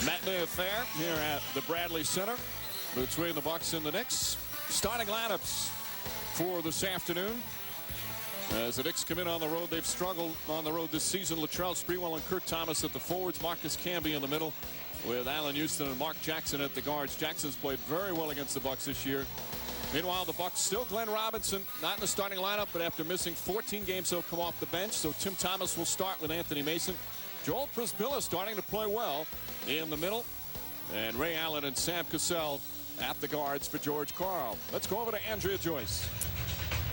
Matinee affair here at the Bradley Center between the Bucks and the Knicks. Starting lineups for this afternoon. As the Knicks come in on the road, they've struggled on the road this season. Latrell Sprewell and Kurt Thomas at the forwards. Marcus Camby in the middle with Allan Houston and Mark Jackson at the guards. Jackson's played very well against the Bucks this year. Meanwhile, the Bucks still Glenn Robinson, not in the starting lineup, but after missing 14 games, he'll come off the bench. So Tim Thomas will start with Anthony Mason. Joel Prisbilla starting to play well in the middle. And Ray Allen and Sam Cassell at the guards for George Karl. Let's go over to Andrea Joyce.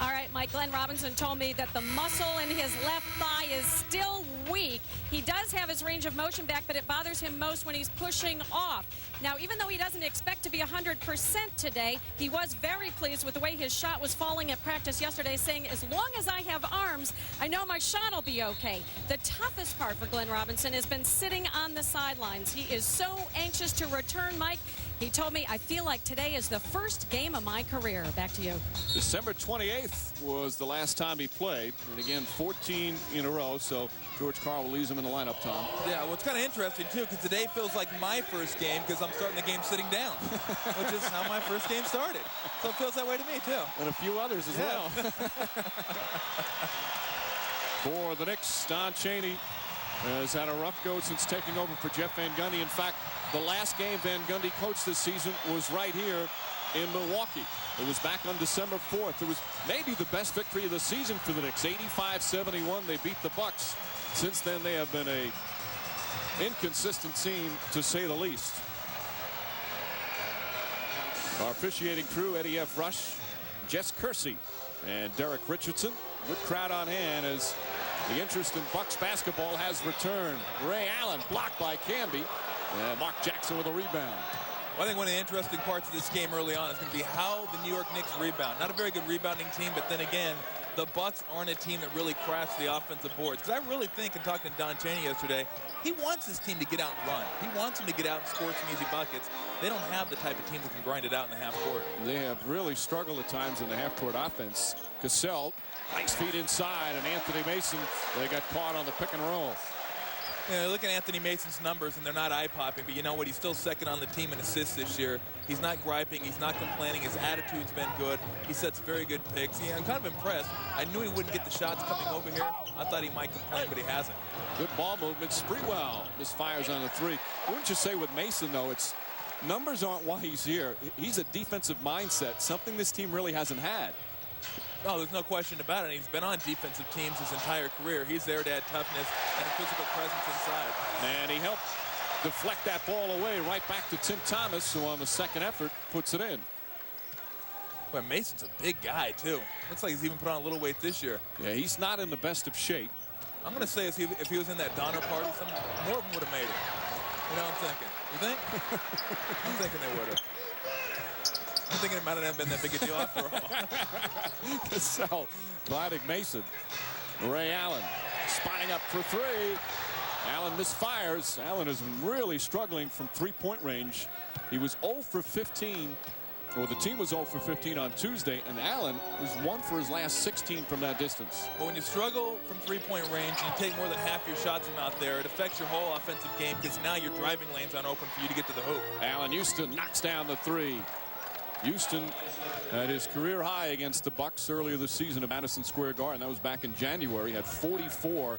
All right, Mike, Glenn Robinson told me that the muscle in his left thigh is still weak. He does have his range of motion back, but it bothers him most when he's pushing off. Now, even though he doesn't expect to be 100% today, he was very pleased with the way his shot was falling at practice yesterday, saying, as long as I have arms, I know my shot will be okay. The toughest part for Glenn Robinson has been sitting on the sidelines. He is so anxious to return, Mike. He told me, I feel like today is the first game of my career. Back to you. December 28th was the last time he played. And again, 14 in a row. So George Karl will leave him in the lineup, Tom. Yeah, well, it's kind of interesting, too, because today feels like my first game because I'm starting the game sitting down, which is how my first game started. So it feels that way to me, too. And a few others as well. For the Knicks, Don Chaney has had a rough go since taking over for Jeff Van Gundy. In fact, the last game Van Gundy coached this season was right here in Milwaukee. It was back on December 4th. It was maybe the best victory of the season for the Knicks. 85-71. They beat the Bucks. Since then, they have been a inconsistent team, to say the least. Our officiating crew, Eddie F. Rush, Jess Kersey, and Derek Richardson. Good crowd on hand as the interest in Bucks basketball has returned. Ray Allen blocked by Camby. And Mark Jackson with a rebound. Well, I think one of the interesting parts of this game early on is going to be how the New York Knicks rebound. Not a very good rebounding team, but then again, the Bucks aren't a team that really crashed the offensive boards. Because I really think, in talking to Don Chaney yesterday, he wants his team to get out and run. He wants them to get out and score some easy buckets. They don't have the type of team that can grind it out in the half court. They have really struggled at times in the half court offense. Cassell, nice feet inside, and Anthony Mason, they got caught on the pick and roll. You know, look at Anthony Mason's numbers, and they're not eye-popping, but you know what? He's still second on the team in assists this year. He's not griping. He's not complaining. His attitude's been good. He sets very good picks. Yeah, I'm kind of impressed. I knew he wouldn't get the shots coming over here. I thought he might complain, but he hasn't. Good ball movement. Sprewell misfires on the three. Wouldn't you say with Mason, though, it's numbers aren't why he's here. He's a defensive mindset, something this team really hasn't had. Oh, there's no question about it. He's been on defensive teams his entire career. He's there to add toughness and a physical presence inside. And he helped deflect that ball away right back to Tim Thomas, who on the second effort puts it in. But Mason's a big guy, too. Looks like he's even put on a little weight this year. Yeah, he's not in the best of shape. I'm going to say if he was in that Donner party, more of them would have made it. You know what I'm thinking? You think? I'm thinking they would have. I'm thinking it might not have been that big a deal after all. Cassell gliding Mason. Ray Allen spotting up for three. Allen misfires. Allen has been really struggling from three-point range. He was 0 for 15, or the team was 0 for 15 on Tuesday, and Allen was 1 for his last 16 from that distance. But when you struggle from three-point range and you take more than half your shots from out there, it affects your whole offensive game because now your driving lanes aren't open for you to get to the hoop. Allan Houston knocks down the three. Houston had his career high against the Bucks earlier this season at Madison Square Garden. That was back in January. He had 44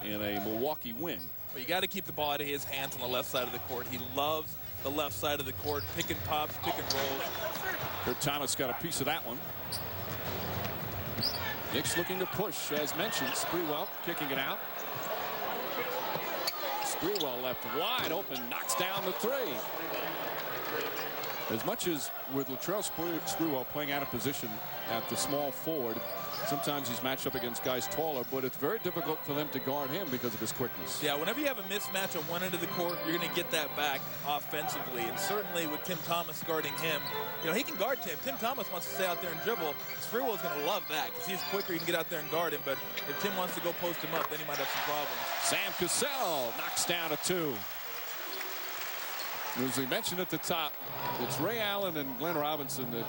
in a Milwaukee win. Well, you got to keep the ball out of his hands on the left side of the court. He loves the left side of the court, pick and pops, pick and rolls. Kurt Thomas got a piece of that one. Knicks looking to push, as mentioned. Sprewell kicking it out. Sprewell left wide open, knocks down the three. As much as with Latrell Sprewell playing out of position at the small forward, sometimes he's matched up against guys taller, but it's very difficult for them to guard him because of his quickness. Yeah, whenever you have a mismatch on one end of the court, you're going to get that back offensively. And certainly with Tim Thomas guarding him, you know, he can guard Tim. Tim Thomas wants to stay out there and dribble. Sprewell's going to love that because he's quicker. He can get out there and guard him. But if Tim wants to go post him up, then he might have some problems. Sam Cassell knocks down a two. As we mentioned at the top, it's Ray Allen and Glenn Robinson that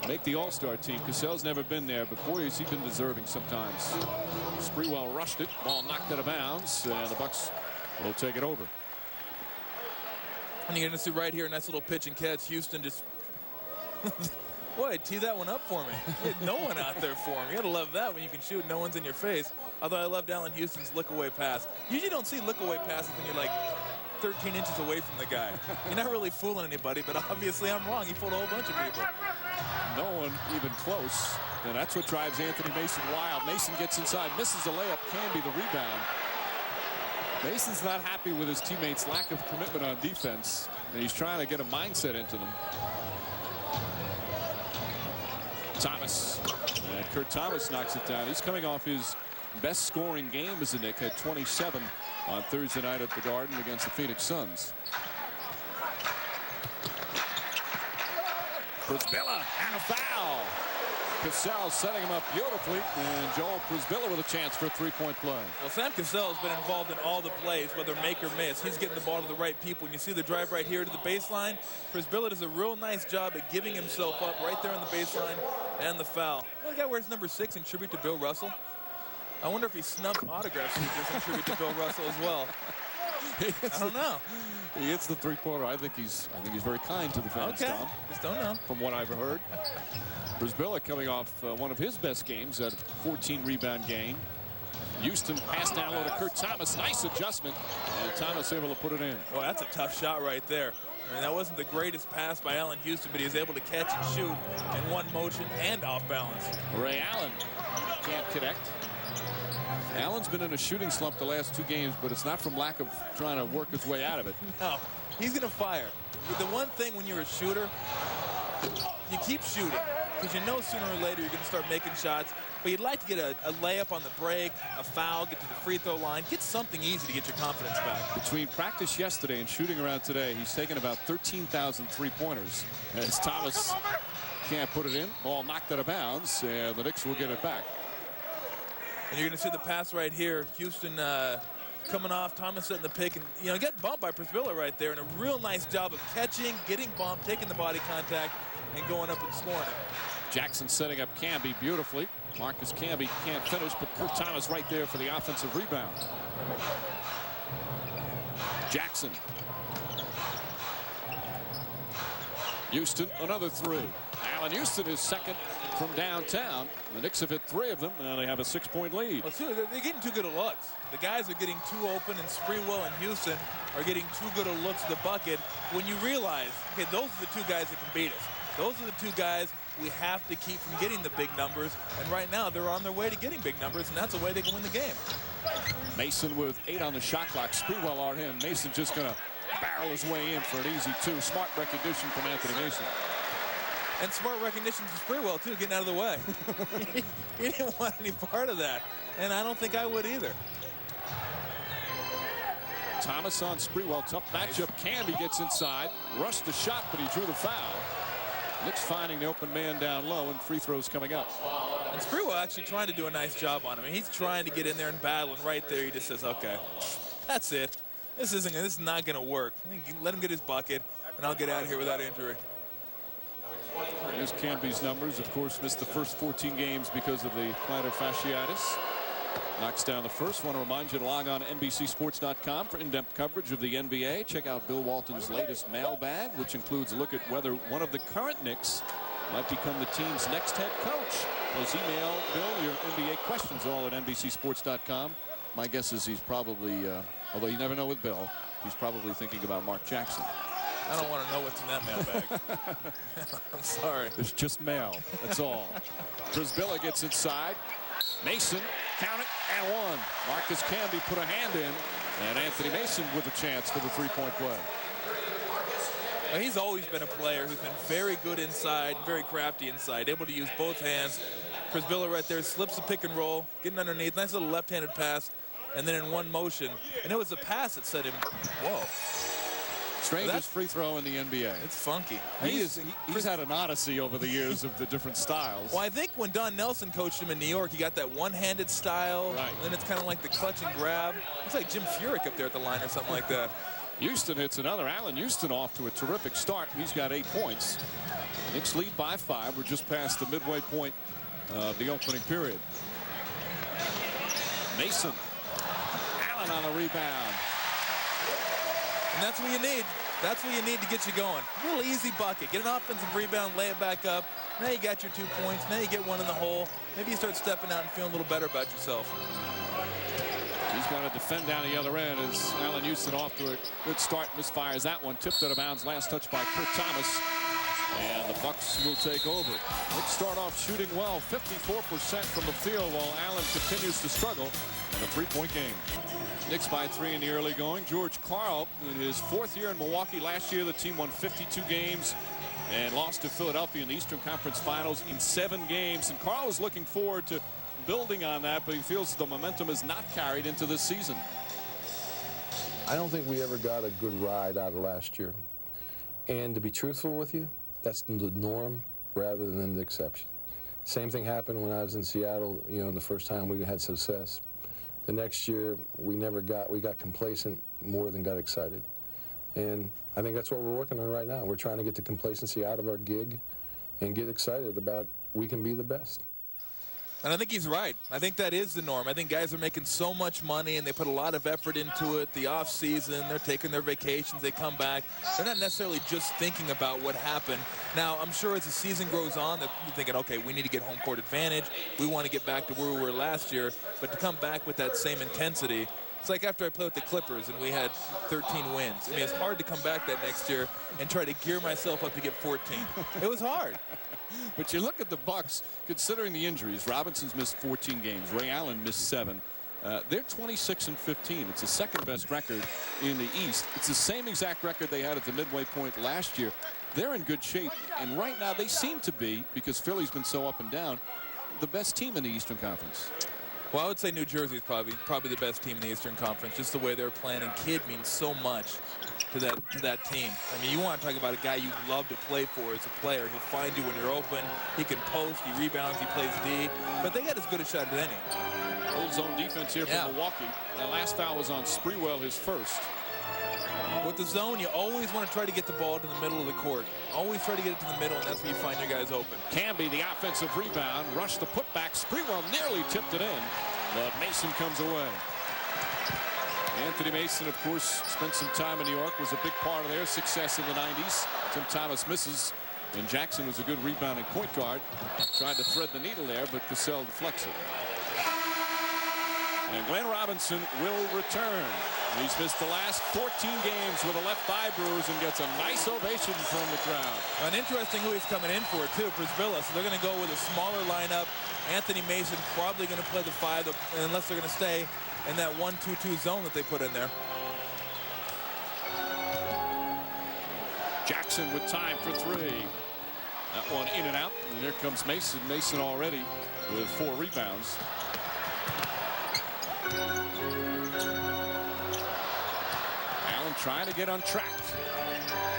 make the All-Star team. Cassell's never been there, but boy, has he been deserving sometimes. Sprewell rushed it, ball knocked out of bounds, and the Bucks will take it over. And you're going to see right here a nice little pitch and catch. Houston just, boy, tee that one up for me. He had no one out there for him. You got to love that when you can shoot, no one's in your face. Although I loved Allan Houston's look-away pass. Usually don't see look-away passes when you're like 13 inches away from the guy. You're not really fooling anybody, but obviously I'm wrong. He fooled a whole bunch of people. No one even close. And that's what drives Anthony Mason wild. Mason gets inside, misses the layup, Canby the rebound. Mason's not happy with his teammates' lack of commitment on defense, and he's trying to get a mindset into them. Thomas. And Kurt Thomas knocks it down. He's coming off his best scoring game as a Knick, had 27 on Thursday night at the Garden against the Phoenix Suns. Przybilla and a foul. Cassell setting him up beautifully, and Joel Przybilla with a chance for a three-point play. Well, Sam Cassell has been involved in all the plays, whether make or miss. He's getting the ball to the right people. And you see the drive right here to the baseline. Przybilla does a real nice job at giving himself up right there on the baseline and the foul. Well, the guy wears number 6 in tribute to Bill Russell. I wonder if he snubbed autograph sneakers in tribute to Bill Russell as well. I don't know. He hits the three-pointer. I think he's very kind to the fans, okay. Tom. Just don't know. From what I've heard. Przybilla coming off one of his best games, a 14-rebound game. Houston passed down low to Kurt Thomas. Nice adjustment, and Thomas able to put it in. Well, that's a tough shot right there. I mean, that wasn't the greatest pass by Allan Houston, but he was able to catch and shoot in one motion and off balance. Ray Allen can't connect. Allen's been in a shooting slump the last 2 games, but it's not from lack of trying to work his way out of it. No, he's going to fire. But the one thing when you're a shooter, you keep shooting because you know sooner or later you're going to start making shots. But you'd like to get a layup on the break, a foul, get to the free throw line, get something easy to get your confidence back. Between practice yesterday and shooting around today, he's taken about 13,000 three-pointers. As Thomas can't put it in, ball knocked out of bounds, and the Knicks will get it back. And you're going to see the pass right here. Houston coming off, Thomas setting the pick, and get bumped by Przybilla right there, and a real nice job of catching, getting bumped, taking the body contact, and going up and scoring it. Jackson setting up Canby beautifully. Marcus Camby can't finish, but Kurt Thomas right there for the offensive rebound. Jackson. Houston, another 3. Allan Houston is second from downtown. The Knicks have hit 3 of them, and they have a 6-point lead. Well, they're getting too good of looks. The guys are getting too open, and Sprewell and Houston are getting too good of looks at the bucket. When you realize, okay, those are the 2 guys that can beat us. Those are the 2 guys we have to keep from getting the big numbers. And right now, they're on their way to getting big numbers, and that's a way they can win the game. Mason with 8 on the shot clock. Sprewell on him. Mason just going to barrel his way in for an easy 2. Smart recognition from Anthony Mason. And smart recognition from Sprewell, too, getting out of the way. He didn't want any part of that. And I don't think I would either. Thomas on Sprewell. Tough matchup. Canby gets inside. Rushed the shot, but he drew the foul. Knicks finding the open man down low, and free throws coming up. And Sprewell actually trying to do a nice job on him. I mean, he's trying to get in there and battle, and right there he just says, okay, that's it. This is not going to work. Let him get his bucket, and I'll get out of here without injury. Here's Canby's numbers. Of course, missed the first 14 games because of the plantar fasciitis. Knocks down the first. Want to remind you to log on to NBCSports.com for in-depth coverage of the NBA. Check out Bill Walton's latest mailbag, which includes a look at whether one of the current Knicks might become the team's next head coach. Please email Bill your NBA questions, all at NBCSports.com. My guess is he's probably, although you never know with Bill, he's probably thinking about Mark Jackson. I don't want to know what's in that mailbag. I'm sorry. It's just mail. That's all. Przybilla gets inside. Mason, count it, and 1. Marcus Camby put a hand in, and Anthony Mason with a chance for the 3-point play. Well, he's always been a player who's been very good inside, very crafty inside, able to use both hands. Przybilla right there slips the pick and roll, getting underneath, nice little left-handed pass, and then in one motion. And it was a pass that set him, whoa. Strangest free throw in the NBA. It's funky. He's had an odyssey over the years of the different styles. Well, I think when Don Nelson coached him in New York, he got that one-handed style. Right. And then it's kind of like the clutch and grab. It's like Jim Furyk up there at the line or something like that. Houston hits another. Allan Houston off to a terrific start. He's got 8 points. Knicks lead by 5. We're just past the midway point of the opening period. Mason. Allen on a rebound. And that's what you need. That's what you need to get you going. A little easy bucket. Get an offensive rebound, lay it back up. Now you got your 2 points. Now you get one in the hole. Maybe you start stepping out and feeling a little better about yourself. He's going to defend down the other end as Allan Houston off to a good start. Misfires that one. Tipped out of bounds. Last touch by Kurt Thomas. And the Bucks will take over. Knicks start off shooting well, 54% from the field, while Allen continues to struggle in a 3-point game. Knicks by 3 in the early going. George Karl in his 4th year in Milwaukee. Last year, the team won 52 games and lost to Philadelphia in the Eastern Conference Finals in 7 games. And Karl is looking forward to building on that, but he feels the momentum is not carried into this season. I don't think we ever got a good ride out of last year. And to be truthful with you, that's the norm rather than the exception. Same thing happened when I was in Seattle, you know, the first time we had success. The next year, we got complacent more than got excited. And I think that's what we're working on right now. We're trying to get the complacency out of our gig and get excited about we can be the best. And I think he's right. I think that is the norm. I think guys are making so much money and they put a lot of effort into it. The off season, they're taking their vacations, they come back. They're not necessarily just thinking about what happened. Now, I'm sure as the season grows on, they're thinking, okay, we need to get home court advantage. We want to get back to where we were last year. But to come back with that same intensity, it's like after I played with the Clippers and we had 13 wins. I mean, it's hard to come back that next year and try to gear myself up to get 14. It was hard. But you look at the Bucks, considering the injuries. Robinson's missed 14 games. Ray Allen missed 7. They're 26-15. It's the second-best record in the East. It's the same exact record they had at the midway point last year. They're in good shape, and right now they seem to be, because Philly's been so up and down, the best team in the Eastern Conference. Well, I would say New Jersey is probably the best team in the Eastern Conference, just the way they're playing. And Kidd means so much to that team. I mean, you want to talk about a guy you love to play for as a player. He'll find you when you're open. He can post, he rebounds, he plays D. But they got as good a shot as any. Full zone defense here from Milwaukee. That last foul was on Sprewell, his first. With the zone, you always want to try to get the ball to the middle of the court. Always try to get it to the middle, and that's where you find your guys open. Canby, the offensive rebound, rushed the putback. Sprewell nearly tipped it in, but Mason comes away. Anthony Mason, of course, spent some time in New York, was a big part of their success in the 90s. Tim Thomas misses, and Jackson was a good rebounding point guard. Tried to thread the needle there, but Cassell deflects it. And Glenn Robinson will return. He's missed the last 14 games with a left thigh bruise and gets a nice ovation from the crowd. And interesting who he's coming in for, too, Prisbilla. So they're going to go with a smaller lineup. Anthony Mason probably going to play the 5, unless they're going to stay in that 1-2-2 zone that they put in there. Jackson with time for 3. That one in and out. And here comes Mason. Mason already with 4 rebounds. Allen trying to get on track.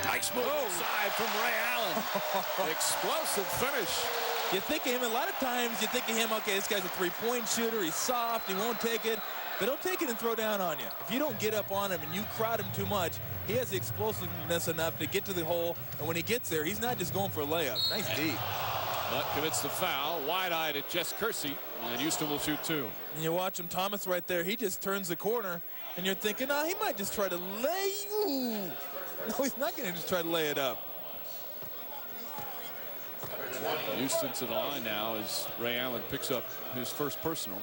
Nice move inside from Ray Allen. Explosive finish. You think of him, a lot of times you think of him, okay, this guy's a 3-point shooter. He's soft. He won't take it. But he'll take it and throw down on you. If you don't get up on him and you crowd him too much, he has the explosiveness enough to get to the hole. And when he gets there, he's not just going for a layup. Nice D. But commits the foul. Wide-eyed at Jess Kersey. And Houston will shoot 2. And you watch him, Thomas right there. He just turns the corner. And you're thinking, he might just try to lay you. No, he's not going to just try to lay it up. Houston to the line now as Ray Allen picks up his first personal.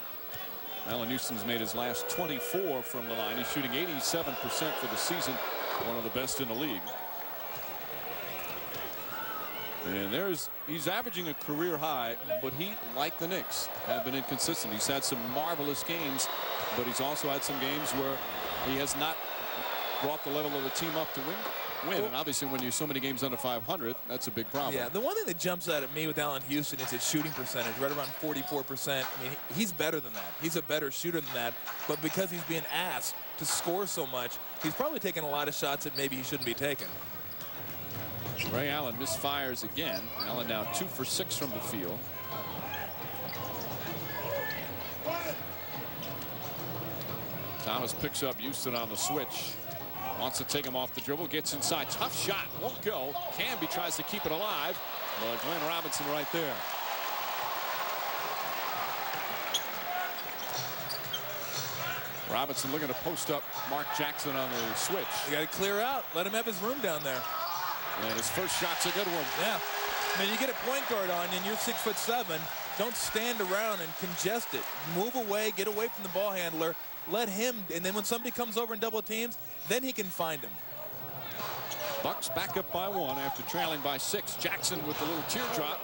Allan Houston's made his last 24 from the line. He's shooting 87% for the season, one of the best in the league. And he's averaging a career high, but he, like the Knicks, have been inconsistent. He's had some marvelous games, but he's also had some games where he has not brought the level of the team up to win. And obviously when you're so many games under 500, that's a big problem. Yeah, the one thing that jumps out at me with Allan Houston is his shooting percentage, right around 44%. I mean, he's better than that. He's a better shooter than that. But because he's being asked to score so much, he's probably taking a lot of shots that maybe he shouldn't be taking. Ray Allen misfires again. Allen now 2 for 6 from the field. Thomas picks up Houston on the switch. Wants to take him off the dribble, gets inside, tough shot, won't go. Canby tries to keep it alive, but Glenn Robinson right there. Robinson looking to post up Mark Jackson on the switch. You got to clear out. Let him have his room down there. And his first shot's a good one. Yeah. I mean, you get a point guard on you and you're 6'7". Don't stand around and congest it. Move away, get away from the ball handler. Let him, and then when somebody comes over and double teams, then he can find him. Bucks back up by 1 after trailing by 6. Jackson with the little teardrop.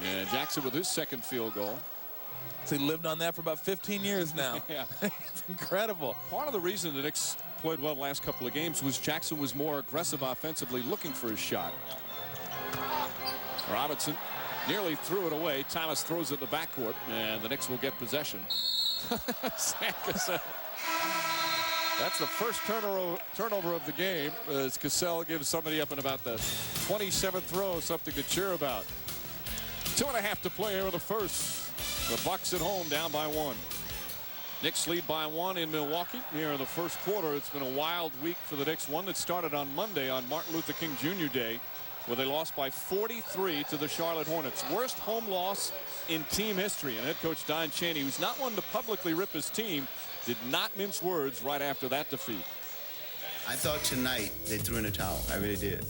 And Jackson with his second field goal. So he lived on that for about 15 years now. Yeah. It's incredible. Part of the reason the Knicks played well the last couple of games was Jackson was more aggressive offensively, looking for his shot. Robinson nearly threw it away. Thomas throws it in the backcourt, and the Knicks will get possession. Cassell. That's the first turnover of the game as Cassell gives somebody up in about the 27th row something to cheer about. 2.5 to play here in the first. The Bucks at home down by 1. Knicks lead by 1 in Milwaukee here in the first quarter. It's been a wild week for the Knicks, one that started on Monday on Martin Luther King Jr. Day, where they lost by 43 to the Charlotte Hornets. Worst home loss in team history. And head coach Don Chaney, who's not one to publicly rip his team, did not mince words right after that defeat. I thought tonight they threw in a towel. I really did.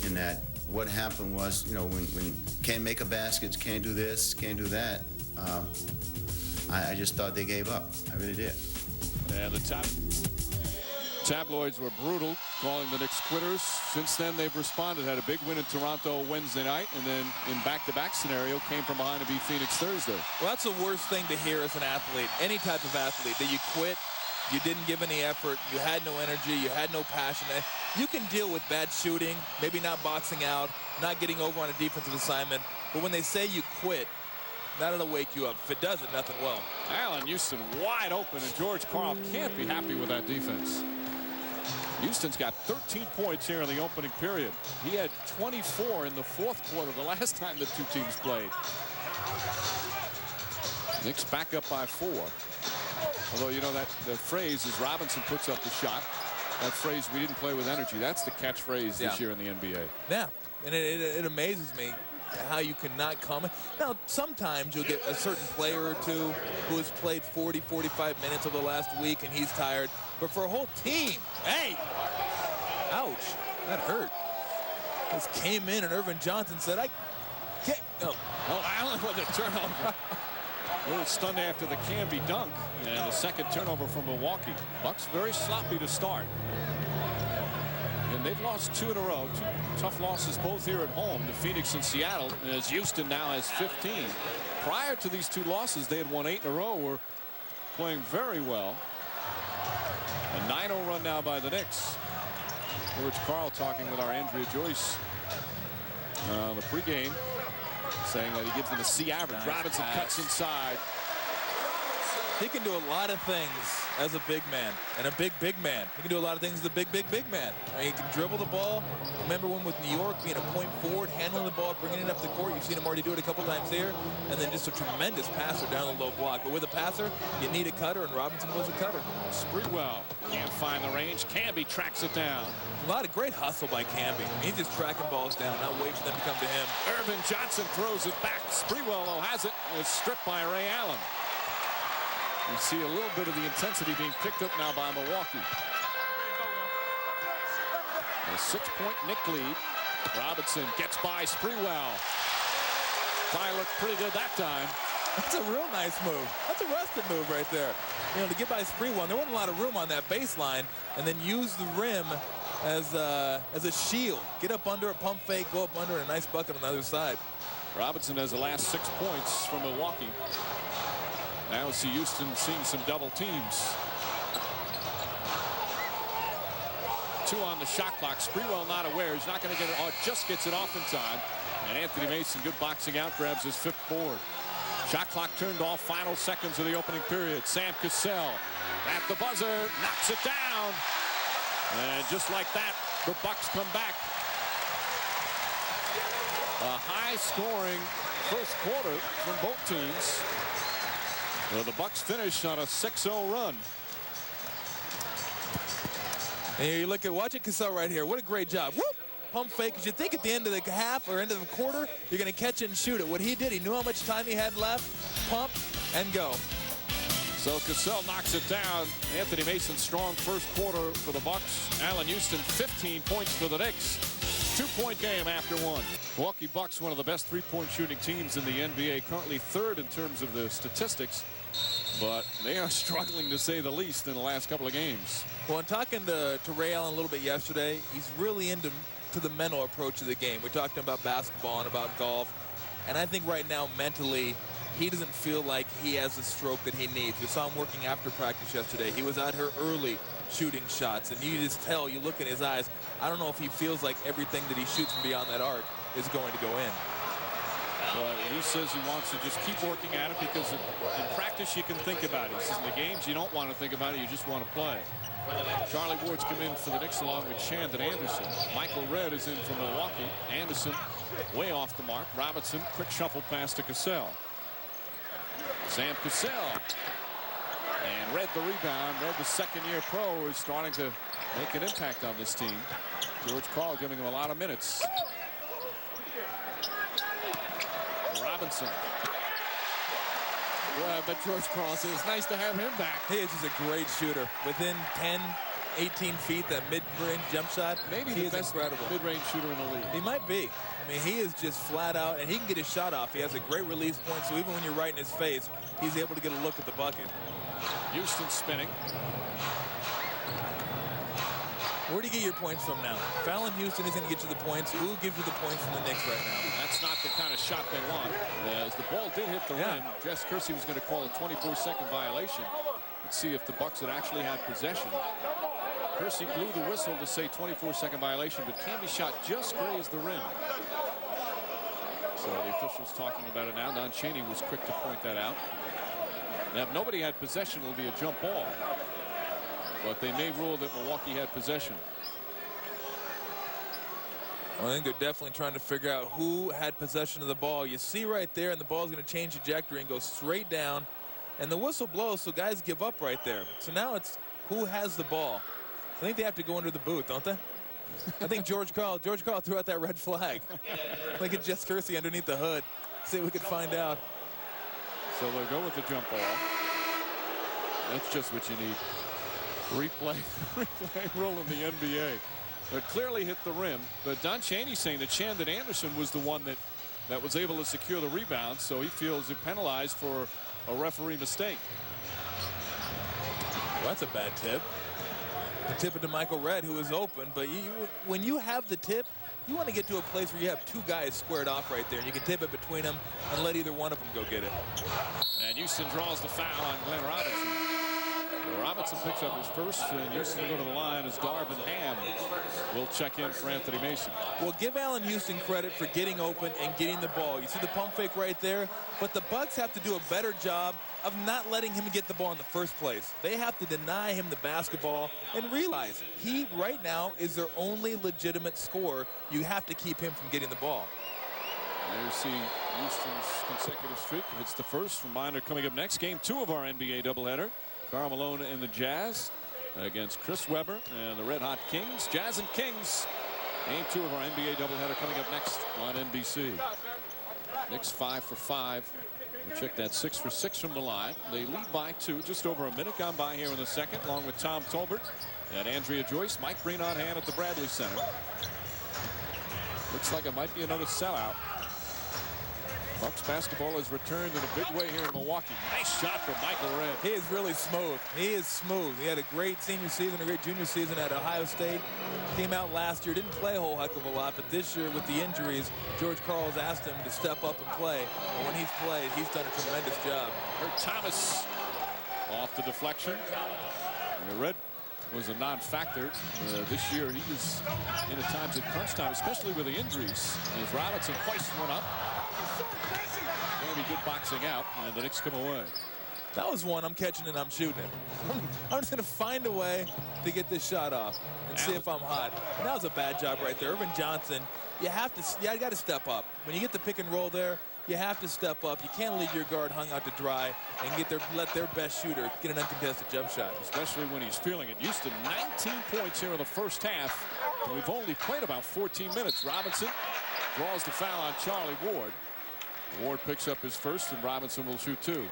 In that what happened was, when can't make a basket, can't do this, can't do that, I just thought they gave up. I really did. And the tabloids were brutal, calling the Knicks quitters. Since then, they've responded. Had a big win in Toronto Wednesday night, and then in back-to-back scenario, came from behind to beat Phoenix Thursday. Well, that's the worst thing to hear as an athlete, any type of athlete, that you quit, you didn't give any effort, you had no energy, you had no passion. You can deal with bad shooting, maybe not boxing out, not getting over on a defensive assignment, but when they say you quit, that'll wake you up. If it doesn't, nothing will. Allan Houston wide open, and George Karl can't be happy with that defense. Houston's got 13 points here in the opening period. He had 24 in the fourth quarter the last time the two teams played. Knicks back up by 4. Although, that the phrase is Robinson puts up the shot. That phrase, we didn't play with energy. That's the catchphrase this year in the NBA. Yeah, and it amazes me how you cannot comment. Now, sometimes you'll get a certain player or two who has played 40, 45 minutes over the last week and he's tired. But for a whole team, hey, ouch, that hurt. Just came in and Irvin Johnson said, I can't. Oh, Allan with a turnover. A little stunned after the Canby dunk. And the second turnover from Milwaukee. Bucks very sloppy to start. And they've lost 2 in a row. 2 tough losses both here at home to Phoenix and Seattle, as Houston now has 15. Prior to these 2 losses, they had won 8 in a row. Were playing very well. A 9-0 run now by the Knicks. George Karl talking with our Andrea Joyce on the pregame, saying that he gives them a C average. Nice Robinson pass. Cuts inside. He can do a lot of things as a big man and a big man. He can do a lot of things as a big man. I mean, he can dribble the ball. Remember when with New York being a point forward, handling the ball, bringing it up the court. You've seen him already do it a couple times here. And then just a tremendous passer down the low block. But with a passer, you need a cutter, and Robinson was a cutter. Sprewell can't find the range. Canby tracks it down. A lot of great hustle by Canby. He's just tracking balls down, not waiting for them to come to him. Irvin Johnson throws it back. Sprewell, though, has it. It's stripped by Ray Allen. You see a little bit of the intensity being picked up now by Milwaukee. A 6-point Knick lead. Robinson gets by Sprewell. Tie looked pretty good that time. That's a real nice move. That's a rusted move right there. To get by Sprewell, there wasn't a lot of room on that baseline, and then use the rim as a shield. Get up under a pump fake, go up under a nice bucket on the other side. Robinson has the last 6 points for Milwaukee. Now we'll see Houston seeing some double teams. 2 on the shot clock. Sprewell not aware. He's not going to get it. Oh, just gets it off in time. And Anthony Mason, good boxing out, grabs his 5th board. Shot clock turned off. Final seconds of the opening period. Sam Cassell at the buzzer, knocks it down. And just like that, the Bucks come back. A high-scoring first quarter from both teams. Well, the Bucks finished on a 6-0 run. And you watch it, Cassell right here. What a great job. Whoop! Pump fake, because you think at the end of the half or end of the quarter, you're going to catch it and shoot it. What he did, he knew how much time he had left. Pump and go. So Cassell knocks it down. Anthony Mason strong first quarter for the Bucks. Allan Houston 15 points for the Knicks. 2-point game after one. Milwaukee Bucks, one of the best three-point shooting teams in the NBA, currently third in terms of the statistics, but they are struggling to say the least in the last couple of games. Well, in talking to Ray Allen a little bit yesterday, he's really into the mental approach of the game. We talked about basketball and about golf, and I think right now mentally he doesn't feel like he has the stroke that he needs. We saw him working after practice yesterday. He was out here early shooting shots, and you just tell, you look in his eyes, I don't know if he feels like everything that he shoots from beyond that arc is going to go in. But he says he wants to just keep working at it because in practice you can think about it. He says in the games you don't want to think about it, you just want to play. Charlie Ward's come in for the Knicks along with Chandon Anderson. Michael Redd is in for Milwaukee. Anderson way off the mark. Robinson, quick shuffle pass to Cassell. Sam Cassell. And Redd the rebound. Redd, the second-year pro, is starting to make an impact on this team. George Karl giving him a lot of minutes. Robinson. Well, but George Karl says it's nice to have him back. He is just a great shooter. Within 10, 18 feet, that mid-range jump shot. Maybe he the is best incredible mid-range shooter in the league. He might be. I mean, he is just flat out, and he can get his shot off. He has a great release point, so even when you're right in his face, he's able to get a look at the bucket. Houston spinning. Where do you get your points from now? If Allan Houston isn't going to get you the points, who gives you the points from the Knicks right now? That's not the kind of shot they want. As the ball did hit the rim, Jess Kersey was going to call a 24-second violation. Let's see if the Bucks had actually had possession. Kersey blew the whistle to say 24-second violation, but Camby shot just grazed the rim. So the officials talking about it now. Don Chaney was quick to point that out. Now, if nobody had possession, it'll be a jump ball. But they may rule that Milwaukee had possession. Well, I think they're definitely trying to figure out who had possession of the ball. You see right there, and the ball's going to change trajectory and go straight down. And the whistle blows, so guys give up right there. So now it's who has the ball. I think they have to go under the boot, don't they? I think George Karl threw out that red flag. Look at Jess Kersey underneath the hood. See if we can find out. So they'll go with the jump ball. That's just what you need. Replay rule in the NBA. But clearly hit the rim. But Don Chaney saying that Chandon Anderson was the one that was able to secure the rebound, so he feels it penalized for a referee mistake. Well, that's a bad tip. The tip it to Michael Redd, who is open. But when you have the tip, you want to get to a place where you have two guys squared off right there, and you can tip it between them and let either one of them go get it. And Houston draws the foul on Glenn Robinson. Robinson picks up his first, and Houston will go to the line as Darvin Ham will check in for Anthony Mason. Well, give Allan Houston credit for getting open and getting the ball. You see the pump fake right there, but the Bucks have to do a better job of not letting him get the ball in the first place. They have to deny him the basketball and realize he right now is their only legitimate scorer. You have to keep him from getting the ball. There you see Houston's consecutive streak. It's the first. Reminder coming up next, game 2 of our NBA doubleheader. Karl Malone and the Jazz against Chris Webber and the Red Hot Kings. Jazz and Kings. Game 2 of our NBA doubleheader coming up next on NBC. Knicks 5 for 5. We'll check that 6 for 6 from the line. They lead by 2. Just over a minute gone by here in the second, along with Tom Tolbert and Andrea Joyce. Mike Breen on hand at the Bradley Center. Looks like it might be another sellout. Bucks basketball has returned in a big way here in Milwaukee. Nice shot from Michael Redd. He is really smooth. He is smooth. He had a great senior season, a great junior season at Ohio State. Came out last year, didn't play a whole heck of a lot, but this year with the injuries, George Karl has asked him to step up and play. And when he's played, he's done a tremendous job. Kurt Thomas off the deflection. Redd was a non-factor this year. He was in at times at crunch time, especially with the injuries. As Robinson hoists one up. Maybe good boxing out, and the Knicks come away. That was one I'm catching and I'm shooting it. I'm just going to find a way to get this shot off and see if I'm hot. And that was a bad job right there. Irvin Johnson, you got to step up. When you get the pick and roll there, you have to step up. You can't leave your guard hung out to dry and let their best shooter get an uncontested jump shot. Especially when he's feeling it. Houston, 19 points here in the first half. And we've only played about 14 minutes. Robinson draws the foul on Charlie Ward. Ward picks up his first, and Robinson will shoot 2.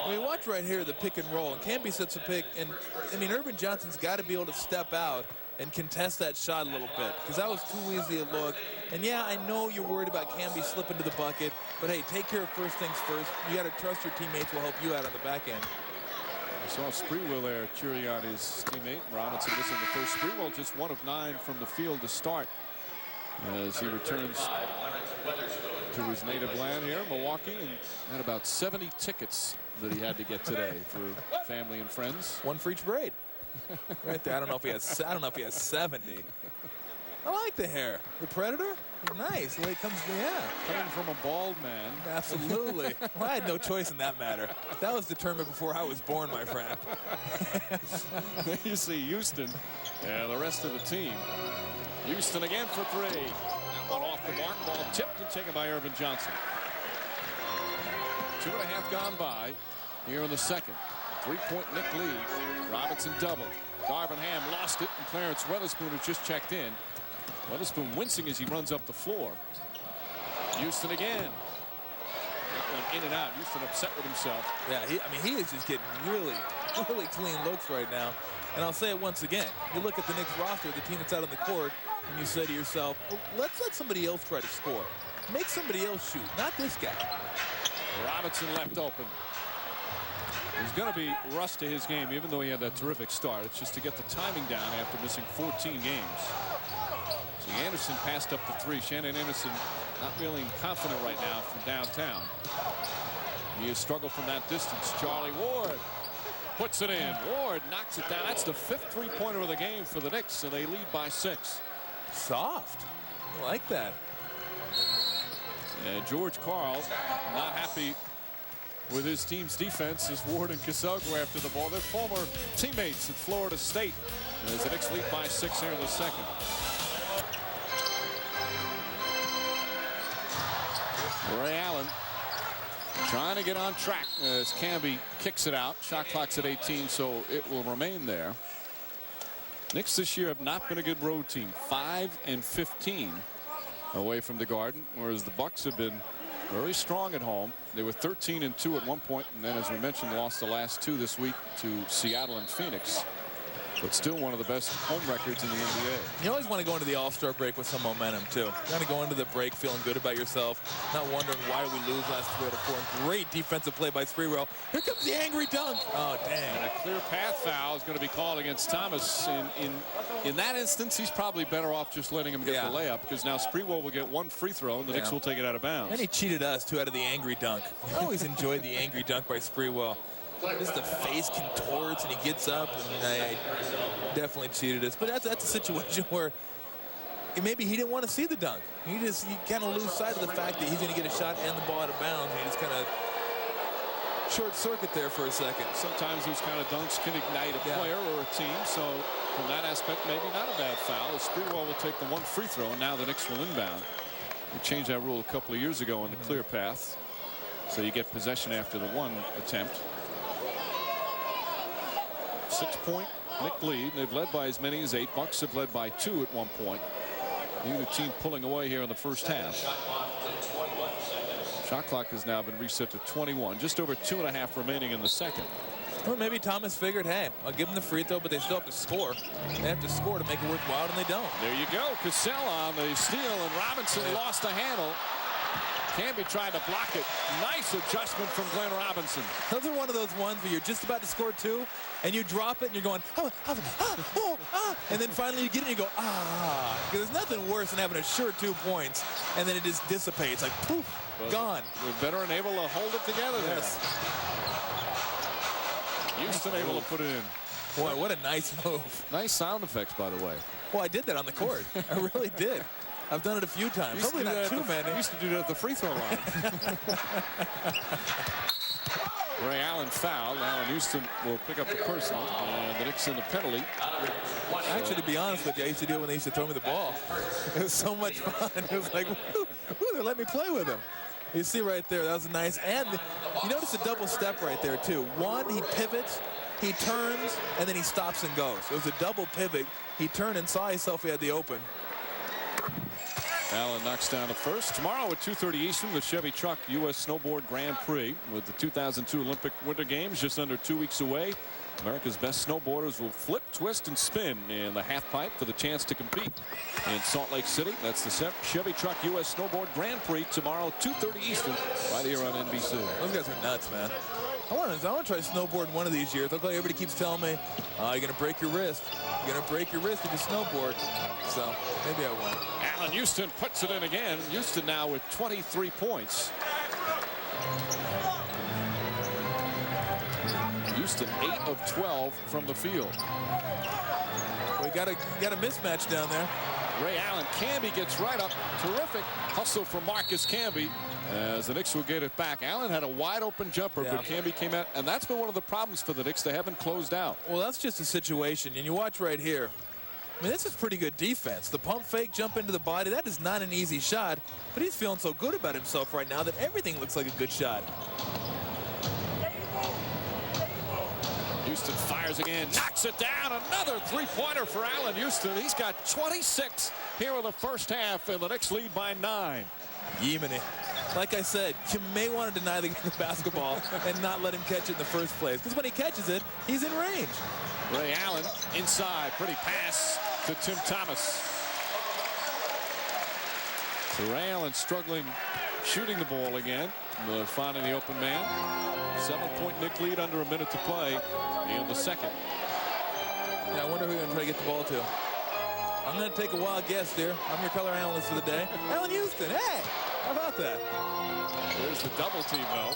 We watch right here the pick and roll, and Camby sets a pick, and I mean Irvin Johnson's got to be able to step out and contest that shot a little bit, because that was too easy a look. And yeah, I know you're worried about Camby slipping to the bucket, but hey, take care of first things first. You got to trust your teammates will help you out on the back end. I saw Sprewell there cheering on his teammate. Robinson missing the first. Sprewell just 1 of 9 from the field to start as he returns to his native land here, Milwaukee, and had about 70 tickets that he had to get today for family and friends. 1 for each braid. Right there. I don't know if he has 70. I like the hair. The Predator? Nice. The way it comes, yeah. Coming from a bald man. Absolutely. Well, I had no choice in that matter. That was determined before I was born, my friend. You see Houston and the rest of the team. Houston again for 3. That one off the mark. Ball tipped and taken by Irvin Johnson. 2.5 gone by here in the second. 3-point Knick lead. Robinson doubled. Darvin Ham lost it, and Clarence Weatherspoon has just checked in. Weatherspoon wincing as he runs up the floor. Houston again. That one in and out. Houston upset with himself. Yeah, I mean, he is just getting really clean looks right now. And I'll say it once again. You look at the Knicks roster, the team that's out on the court, and you say to yourself, well, let's let somebody else try to score. Make somebody else shoot, not this guy. Robinson left open. He's going to be rust to his game, even though he had that terrific start. It's just to get the timing down after missing 14 games. See, Anderson passed up the 3. Shannon Anderson not feeling confident right now from downtown. He has struggled from that distance. Charlie Ward puts it in. Ward knocks it down. That's the 5th 3-pointer of the game for the Knicks, and they lead by 6. Soft. I like that. And George Karl not happy with his team's defense as Ward and Cassell go after the ball. They're former teammates at Florida State. As the Knicks lead by 6 here in the second. Ray Allen trying to get on track as Camby kicks it out. Shot clock's at 18, so it will remain there. Knicks this year have not been a good road team. 5-15 away from the Garden, whereas the Bucks have been very strong at home. They were 13-2 at one point, and then, as we mentioned, lost the last 2 this week to Seattle and Phoenix. But still one of the best home records in the NBA. You always want to go into the All-Star break with some momentum, too. You want to go into the break feeling good about yourself, not wondering why we lose last 3 out of 4. Great defensive play by Sprewell. Here comes the angry dunk. Oh, dang. And a clear path foul is going to be called against Thomas. In that instance, he's probably better off just letting him get the layup, because now Sprewell will get 1 free throw, and the Knicks will take it out of bounds. And he cheated us, too, out of the angry dunk. I always enjoyed the angry dunk by Sprewell. Just the face contorts and he gets up, and I definitely cheated us. But that's a situation where maybe he didn't want to see the dunk. He kind of lose sight of the fact that he's going to get a shot and the ball out of bounds, and he just kind of short circuit there for a second. Sometimes those kind of dunks can ignite a player or a team. So from that aspect, maybe not a bad foul. Sprewell will take the 1 free throw, and now the Knicks will inbound. We changed that rule a couple of years ago in the clear path, so you get possession after the 1 attempt. 6-point Knick lead. They've led by as many as 8. Bucks have led by 2 at one point. Neither team pulling away here in the first half. Shot clock has now been reset to 21. Just over 2.5 remaining in the second. Well, maybe Thomas figured, hey, I'll give them the free throw, but they still have to score. They have to score to make it worthwhile, and they don't. There you go. Cassell on the steal, and Robinson lost a handle. Camby tried to block it. Nice adjustment from Glenn Robinson. Those are one of those ones where you're just about to score 2, and you drop it, and you're going, and then finally you get it, and you go, Because there's nothing worse than having a sure 2 points, and then it just dissipates, like, poof, gone. We're better and able to hold it together there. Houston able to put it in. Boy, what a nice move. Nice sound effects, by the way. Well, I did that on the court. I really did. I've done it a few times. Probably not too many. Used to do that at the free throw line. Ray Allen fouled. Allan Houston will pick up the personal, and the Knicks in the penalty. Actually, to be honest with you, I used to do it when they used to throw me the ball. It was so much fun. It was like, woo, they let me play with him. You see right there, that was nice. And you notice the double step right there, too. 1, he pivots, he turns, and then he stops and goes. It was a double pivot. He turned and saw himself he had the open. Allen knocks down the first. Tomorrow at 2:30 Eastern, the Chevy Truck U.S. Snowboard Grand Prix with the 2002 Olympic Winter Games just under 2 weeks away. America's best snowboarders will flip, twist, and spin in the half pipe for the chance to compete in Salt Lake City. That's the Chevy Truck U.S. Snowboard Grand Prix tomorrow, 2:30 Eastern, right here on NBC. Those guys are nuts, man. I want to try snowboard one of these years. Look, like everybody keeps telling me, you're going to break your wrist. You're going to break your wrist if you snowboard. So maybe I won't. Allan Houston puts it in again. Houston now with 23 points. Houston 8 of 12 from the field. We got a mismatch down there. Ray Allen. Camby gets right up. Terrific hustle from Marcus Camby as the Knicks will get it back. Allen had a wide open jumper, but Camby came out, and that's been one of the problems for the Knicks. They haven't closed out. Well, that's just a situation, and you watch right here. I mean, this is pretty good defense. The pump fake, jump into the body, that is not an easy shot, but he's feeling so good about himself right now that everything looks like a good shot. Houston fires again, knocks it down. Another three-pointer for Allan Houston. He's got 26 here in the first half, and the Knicks lead by 9. Yemeni. Like I said, you may want to deny the basketball and not let him catch it in the first place, because when he catches it, he's in range. Ray Allen inside, pretty pass to Tim Thomas. So Ray Allen struggling shooting the ball again, finding the open man. 7-point Knick lead under a minute to play in the second. Yeah, I wonder who they're going to try to get the ball to. I'm going to take a wild guess here. I'm your color analyst for the day. Allan Houston, hey, how about that? There's the double team, though.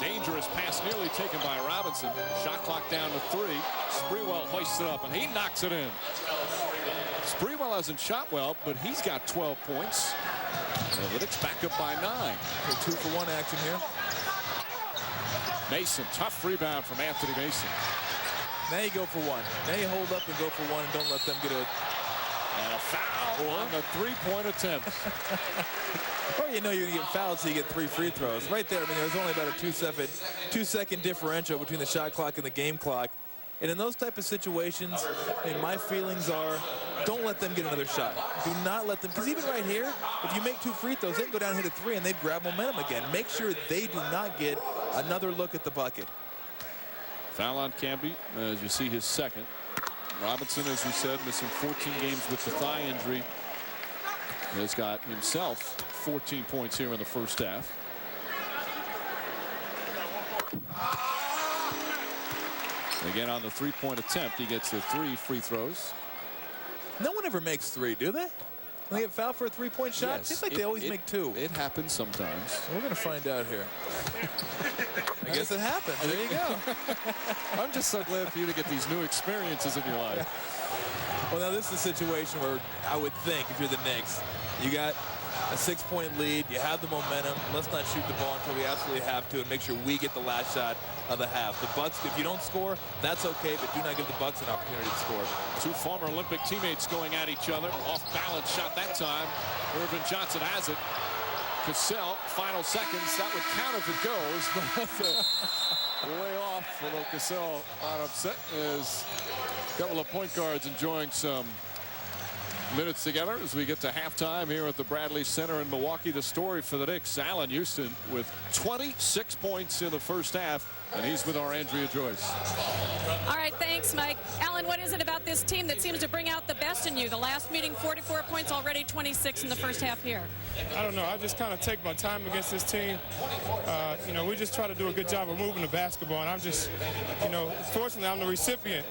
Dangerous pass nearly taken by Robinson. Shot clock down to 3. Sprewell hoists it up, and he knocks it in. Sprewell hasn't shot well, but he's got 12 points. And the Knicks back up by 9. So 2-for-1 action here. Mason, tough rebound from Anthony Mason. Now you go for one. Now you hold up and go for one and don't let them get a... And a foul on the three-point attempt. Or you know you're going to get fouled so you get 3 free throws. Right there, I mean, there's only about a 2-second differential between the shot clock and the game clock. And in those type of situations, I mean, my feelings are, don't let them get another shot. Do not let them, because even right here, if you make 2 free throws, they can go down and hit a 3 and they've grabbed momentum again. Make sure they do not get another look at the bucket. Foul on Camby, as you see his second. Robinson, as we said, missing 14 games with the thigh injury. Has got himself 14 points here in the first half. Again, on the three-point attempt, he gets the 3 free throws. No one ever makes 3, do they? They get fouled for a 3-point shot? Yes, Seems like they always make 2. It happens sometimes. We're going to find out here. I guess it happens. There you go. I'm just so glad for you to get these new experiences in your life. Well, now this is a situation where I would think if you're the Knicks, you got a 6-point lead, you have the momentum. Let's not shoot the ball until we absolutely have to and make sure we get the last shot of the half. The Bucks, if you don't score, that's okay, but do not give the Bucks an opportunity to score. 2 former Olympic teammates going at each other. Off balance shot that time. Irvin Johnson has it. Cassell, final seconds. That would count if it goes, but way off. Although Cassell not upset, as a couple of point guards enjoying some minutes together as we get to halftime here at the Bradley Center in Milwaukee. The story for the Knicks, Allan Houston with 26 points in the first half, and he's with our Andrea Joyce. All right, thanks, Mike. Allan, what is it about this team that seems to bring out the best in you? The last meeting, 44 points already, 26 in the first half here. I don't know. I just kind of take my time against this team. You know, we just try to do a good job of moving the basketball, and I'm just, you know, fortunately, I'm the recipient.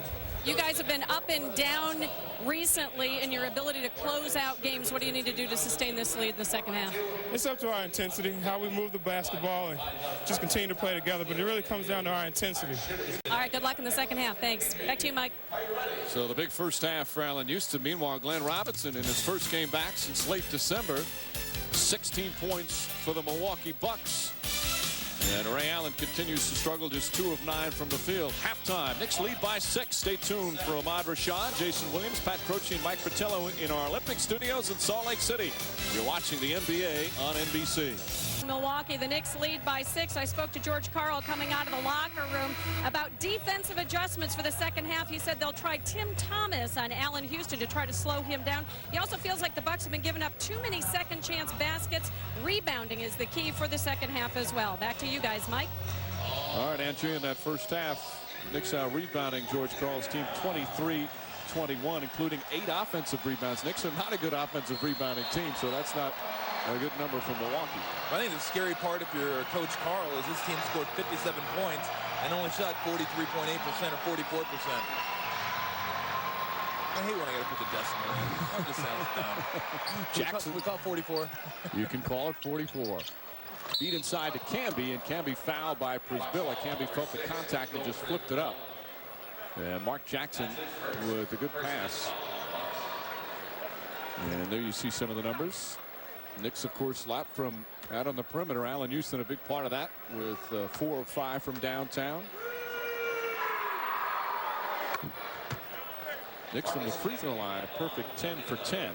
You guys have been up and down recently in your ability to close out games. What do you need to do to sustain this lead in the second half? It's up to our intensity, how we move the basketball, and just continue to play together. But it really comes down to our intensity. All right, good luck in the second half. Thanks. Back to you, Mike. So the big first half for Allan Houston. Meanwhile, Glenn Robinson in his first game back since late December. 16 points for the Milwaukee Bucks. And Ray Allen continues to struggle, just 2 of 9 from the field. Halftime, Knicks lead by 6. Stay tuned for Ahmad Rashad, Jason Williams, Pat Croce, and Mike Fratello in our Olympic studios in Salt Lake City. You're watching the NBA on NBC. Milwaukee. The Knicks lead by 6. I spoke to George Karl coming out of the locker room about defensive adjustments for the second half. He said they'll try Tim Thomas on Allan Houston to try to slow him down. He also feels like the Bucks have been giving up too many second chance baskets. Rebounding is the key for the second half as well. Back to you guys, Mike. All right, Andrea, in that first half, Knicks out rebounding George Karl's team 23-21, including 8 offensive rebounds. Knicks are not a good offensive rebounding team, so that's not a good number from Milwaukee. I think the scary part if you're Coach Karl is this team scored 57 points and only shot 43.8% or 44%. I hate when I got to put the decimal in. That just sounds dumb. Jackson. We call 44. You can call it 44. Feed inside to Camby, and Camby fouled by Przybilla. Camby felt the contact and just flipped it up. And Mark Jackson with a good pass. And there you see some of the numbers. Knicks, of course, lot from out on the perimeter. Allan Houston, a big part of that, with 4 of 5 from downtown. Knicks from the free throw line, a perfect 10 for 10.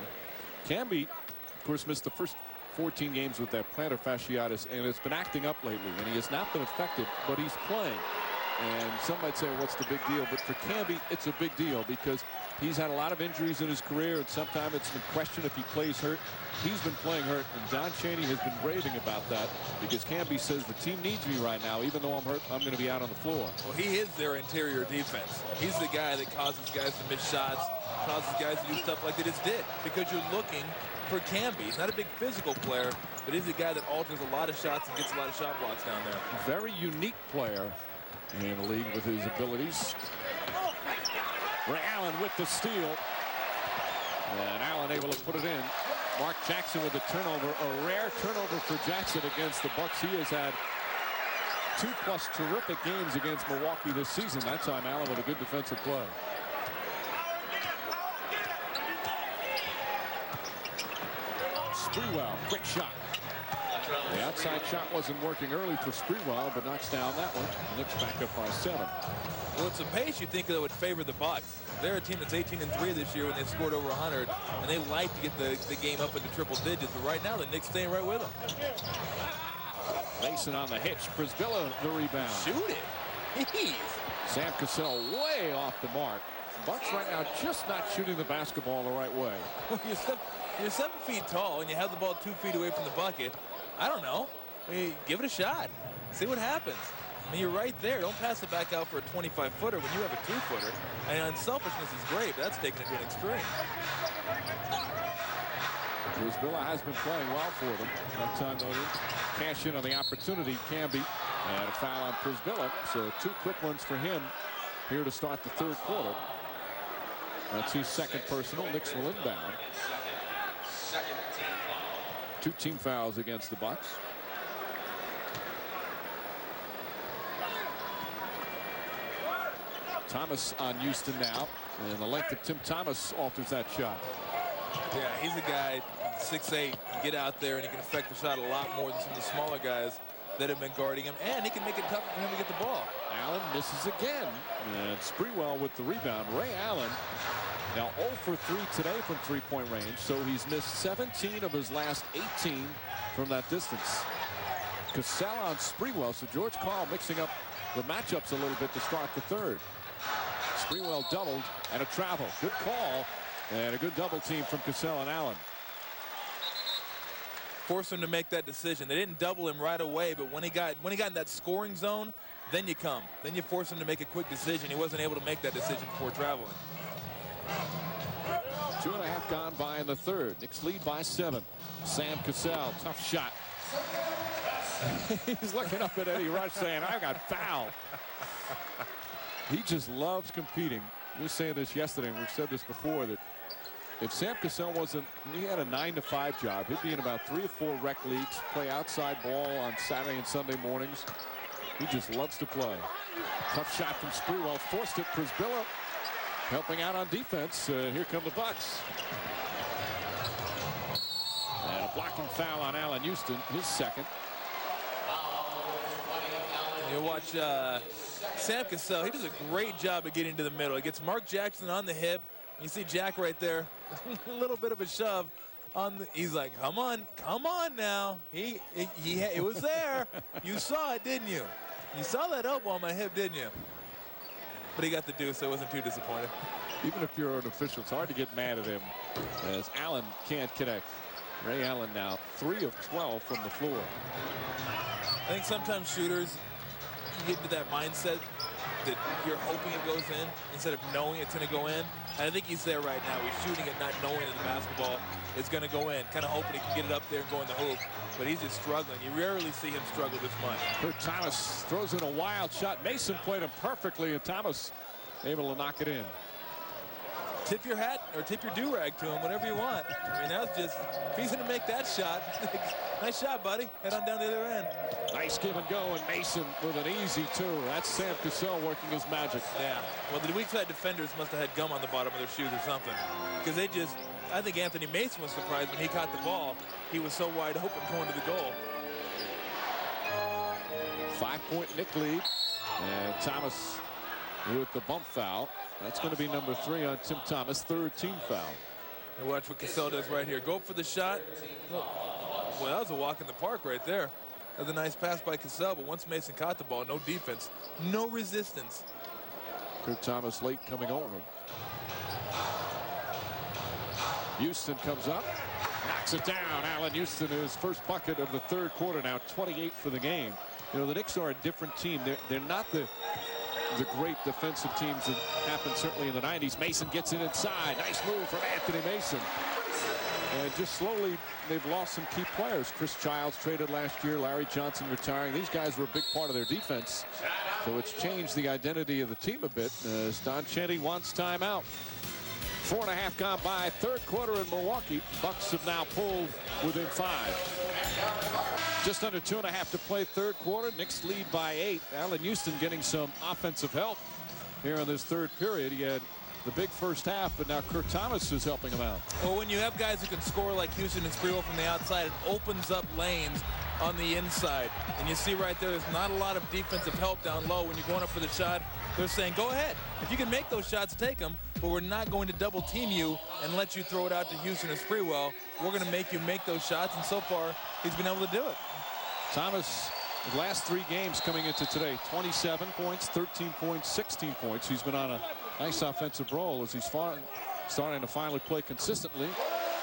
Camby, of course, missed the first 14 games with that plantar fasciitis, and it's been acting up lately, and he has not been effective, but he's playing. And some might say, what's the big deal? But for Camby, it's a big deal because he's had a lot of injuries in his career, and sometimes it's been questioned if he plays hurt. He's been playing hurt, and Don Chaney has been raving about that because Camby says the team needs me right now. Even though I'm hurt, I'm going to be out on the floor. Well, he is their interior defense. He's the guy that causes guys to miss shots, causes guys to do stuff like they just did, because you're looking for Camby. He's not a big physical player, but he's a guy that alters a lot of shots and gets a lot of shot blocks down there. Very unique player in the league with his abilities. Ray Allen with the steal. And Allen able to put it in. Mark Jackson with the turnover. A rare turnover for Jackson against the Bucks. He has had 2+ terrific games against Milwaukee this season. That time Allen with a good defensive play. Sprewell, quick shot. The outside shot wasn't working early for Sprewell, but knocks down that one. And Knicks back up by 7. Well, it's a pace you think that would favor the Bucks. They're a team that's 18-3 this year when they scored over 100, and they like to get the game up into triple digits. But right now, the Knicks staying right with them. Mason on the hitch. Przybilla the rebound. Shoot it. Jeez. Sam Cassell way off the mark. Bucks right now just not shooting the basketball the right way. Well, you're 7 feet tall, and you have the ball 2 feet away from the bucket. I don't know. I mean, give it a shot. See what happens. I mean, you're right there. Don't pass it back out for a 25-footer when you have a 2-footer. And unselfishness is great, but that's taken it to an extreme. Przybilla has been playing well for them. That time, though, cash in on the opportunity. Camby and a foul on Przybilla. So 2 quick ones for him here to start the 3rd quarter. That's his 2nd personal. Knicks will inbound. 2 team fouls against the Bucks. Thomas on Houston now, and the length of Tim Thomas alters that shot. Yeah, he's a guy, 6'8", get out there, and he can affect the shot a lot more than some of the smaller guys that have been guarding him, and he can make it tougher for him to get the ball. Allen misses again, and Sprewell with the rebound. Ray Allen now 0 for 3 today from 3-point range, so he's missed 17 of his last 18 from that distance. Cassell on Sprewell, so George Karl mixing up the matchups a little bit to start the 3rd. Sprewell doubled and a travel. Good call and a good double team from Cassell and Allen. Force him to make that decision. They didn't double him right away, but when he got in that scoring zone, then you come. Then you force him to make a quick decision. He wasn't able to make that decision before traveling. 2.5 gone by in the 3rd. Knicks lead by 7. Sam Cassell, tough shot. He's looking up at Eddie Rush saying, I got fouled. He just loves competing. We were saying this yesterday, and we've said this before, that if Sam Cassell wasn't, he had a 9-to-5 job. He'd be in about 3 or 4 rec leagues, play outside ball on Saturday and Sunday mornings. He just loves to play. Tough shot from Sprewell, forced it. Przybilla helping out on defense. Here come the Bucks. And a blocking foul on Allan Houston, his 2nd. You watch Sam Cassell. He does a great job of getting to the middle. He gets Mark Jackson on the hip. You see Jack right there. A little bit of a shove. he's like, come on now. It was there. You saw it, didn't you? You saw that elbow on my hip, didn't you? But he got the deuce, so it wasn't too disappointing. Even if you're an official, it's hard to get mad at him as Allan can't connect. Ray Allen now 3 of 12 from the floor. I think sometimes shooters, you get into that mindset that you're hoping it goes in instead of knowing it's going to go in. And I think he's there right now. He's shooting it not knowing that the basketball is going to go in, kind of hoping he can get it up there and go in the hoop. But he's just struggling. You rarely see him struggle this much. Kurt Thomas throws in a wild shot. Mason played him perfectly, and Thomas able to knock it in. Tip your hat or tip your do-rag to him, whatever you want. I mean, that was just, if he's going to make that shot, nice shot, buddy. Head on down the other end. Nice give and go, and Mason with an easy 2. That's Sam Cassell working his magic. Yeah. Well, the weak side defenders must have had gum on the bottom of their shoes or something. Because they just, I think Anthony Mason was surprised when he caught the ball. He was so wide open going to the goal. 5-point Knick lead. And Thomas with the bump foul. That's going to be number 3 on Tim Thomas, 3rd team foul. And watch what Cassell does right here. Go for the shot. Well, that was a walk in the park right there. That was a nice pass by Cassell, but once Mason caught the ball, no defense, no resistance. Kurt Thomas late coming over. Houston comes up, knocks it down. Allan Houston, his first bucket of the 3rd quarter, now 28 for the game. You know, the Knicks are a different team. They're not the great defensive teams that happened certainly in the 90s. Mason gets it inside. Nice move from Anthony Mason. And just slowly, they've lost some key players. Chris Childs traded last year. Larry Johnson retiring. These guys were a big part of their defense. So it's changed the identity of the team a bit as Don Cheney wants timeout. 4.5 gone by. 3rd quarter in Milwaukee. Bucks have now pulled within 5. Just under 2.5 to play 3rd quarter. Knicks lead by 8. Allan Houston getting some offensive help here in this 3rd period. He had the big first half, but now Kurt Thomas is helping him out. Well, when you have guys who can score like Houston and Sprewell from the outside, it opens up lanes on the inside. And you see right there's not a lot of defensive help down low when you're going up for the shot. They're saying, go ahead. If you can make those shots, take them. But we're not going to double team you and let you throw it out to Houston or Sprewell. We're going to make you make those shots. And so far, he's been able to do it. Thomas, the last 3 games coming into today, 27 points, 13 points, 16 points. He's been on a nice offensive roll as he's starting to finally play consistently.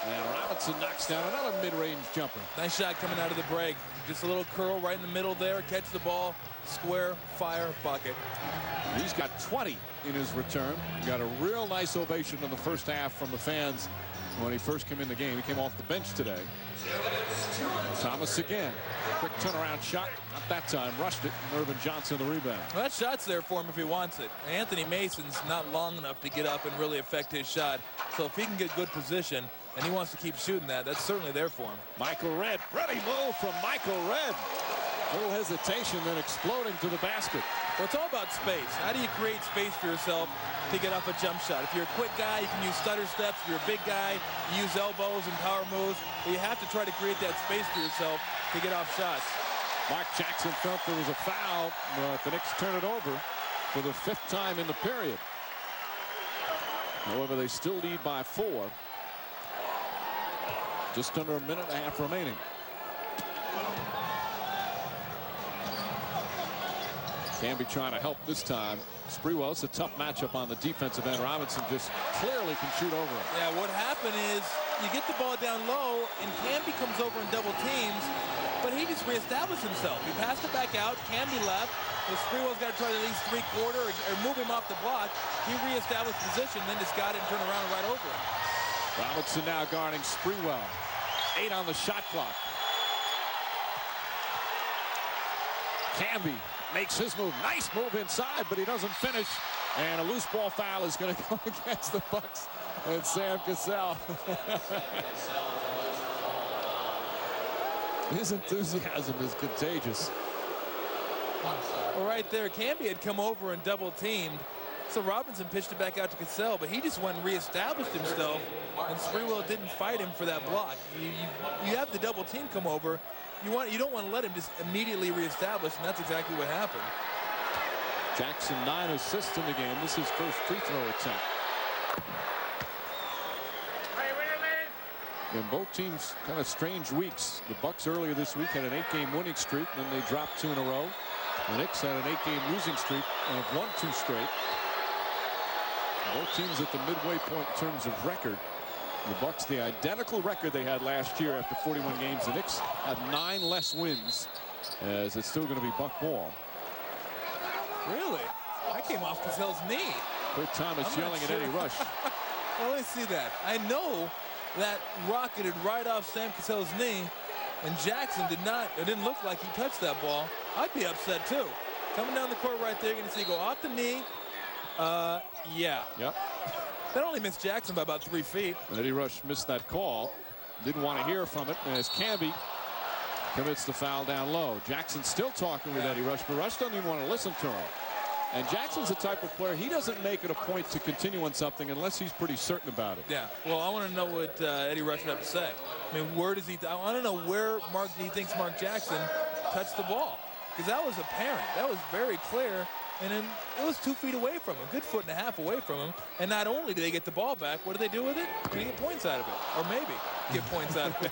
And Robinson knocks down another mid-range jumper. Nice shot coming out of the break. Just a little curl right in the middle there. Catch the ball, square, fire, bucket. He's got 20 in his return. Got a real nice ovation in the first half from the fans when he first came in the game. He came off the bench today. Thomas again. Quick turnaround shot. Not that time. Rushed it. Irvin Johnson the rebound. Well, that shot's there for him if he wants it. Anthony Mason's not long enough to get up and really affect his shot. So if he can get good position and he wants to keep shooting that, that's certainly there for him. Michael Redd. Ready move from Michael Redd. Little hesitation, then exploding to the basket. Well, it's all about space. How do you create space for yourself to get off a jump shot? If you're a quick guy, you can use stutter steps. If you're a big guy, you use elbows and power moves. But you have to try to create that space for yourself to get off shots. Mark Jackson felt there was a foul, but the Knicks turn it over for the 5th time in the period. However, they still lead by 4. Just under a minute and a half remaining. Canby trying to help this time. Sprewell, it's a tough matchup on the defensive end. Robinson just clearly can shoot over him. Yeah, what happened is you get the ball down low and Canby comes over and double teams, but he just reestablished himself. He passed it back out, Canby left. Sprewell's got to try to at least 3/4 or move him off the block. He reestablished position, then just got it and turned around and right over him. Robinson now guarding Sprewell. 8 on the shot clock. Canby makes his move. Nice move inside, but he doesn't finish. And a loose ball foul is going to go against the Bucks and Sam Cassell. His enthusiasm is contagious. Well, right there, Canby had come over and double teamed. So Robinson pitched it back out to Cassell, but he just went and reestablished himself, and Sprewell didn't fight him for that block. You have the double team come over. You don't want to let him just immediately reestablish, and that's exactly what happened. Jackson 9 assists in the game. This is his first free throw attempt. And both teams kind of strange weeks. The Bucks earlier this week had an 8-game winning streak, then they dropped 2 in a row. The Knicks had an 8-game losing streak and have won 2 straight. Both teams at the midway point in terms of record. The Bucks, the identical record they had last year after 41 games. The Knicks have 9 less wins, as it's still going to be Buck ball. Really? I came off Cassell's knee. Kurt Thomas yelling at Eddie Rush. Well, let me see that. I know that rocketed right off Sam Cassell's knee, and Jackson did not. It didn't look like he touched that ball. I'd be upset too. Coming down the court right there, you're going to see go off the knee. Yeah. Yep. That only missed Jackson by about 3 feet. Eddie Rush missed that call. Didn't want to hear from it as Camby commits the foul down low. Jackson still talking with Eddie Rush, but Rush doesn't even want to listen to him. And Jackson's the type of player, he doesn't make it a point to continue on something unless he's pretty certain about it. Yeah. Well, I want to know what Eddie Rush would have to say. I mean, where does he? I want to know where he thinks Mark Jackson touched the ball, because that was apparent. That was very clear. And then it was 2 feet away from him, a good 1.5 feet away from him. And not only do they get the ball back, what do they do with it? They get points out of it, or maybe get points out of it.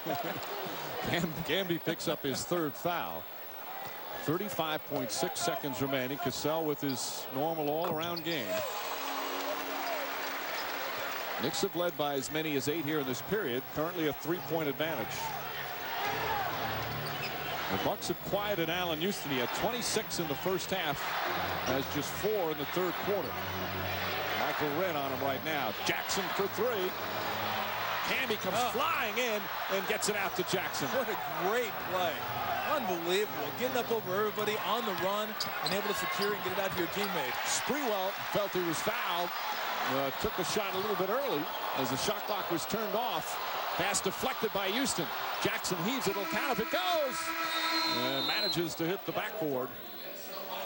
Gamby picks up his 3rd foul. 35.6 seconds remaining. Cassell with his normal all-around game. Knicks have led by as many as 8 here in this period. Currently a 3-point advantage. The Bucks have quieted Allan Houston. He had 26 in the first half, has just 4 in the 3rd quarter. Michael Redd on him right now. Jackson for 3. Camby comes flying in and gets it out to Jackson. What a great play. Unbelievable. Getting up over everybody on the run and able to secure and get it out to your teammate. Sprewell felt he was fouled. Took the shot a little bit early as the shot clock was turned off. Pass deflected by Houston. Jackson heaves it. It'll count if it goes. And manages to hit the backboard.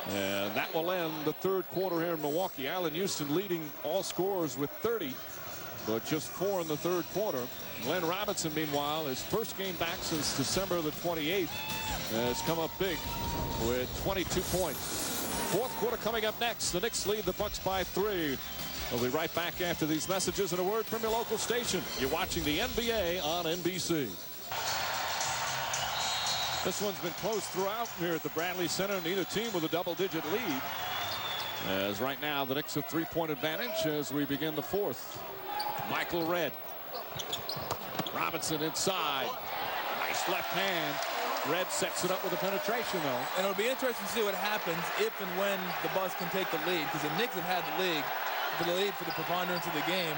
And that will end the 3rd quarter here in Milwaukee. Allan Houston leading all scorers with 30, but just 4 in the 3rd quarter. Glenn Robinson, meanwhile, his first game back since December the 28th, has come up big with 22 points. 4th quarter coming up next. The Knicks lead the Bucks by 3. We'll be right back after these messages and a word from your local station. You're watching the NBA on NBC. This one's been close throughout here at the Bradley Center. Neither team with a double-digit lead. As right now, the Knicks have 3-point advantage as we begin the 4th. Michael Redd. Robinson inside. Nice left hand. Redd sets it up with a penetration, though. And it'll be interesting to see what happens if and when the Bucks can take the lead, because the Knicks have had the lead for the preponderance of the game.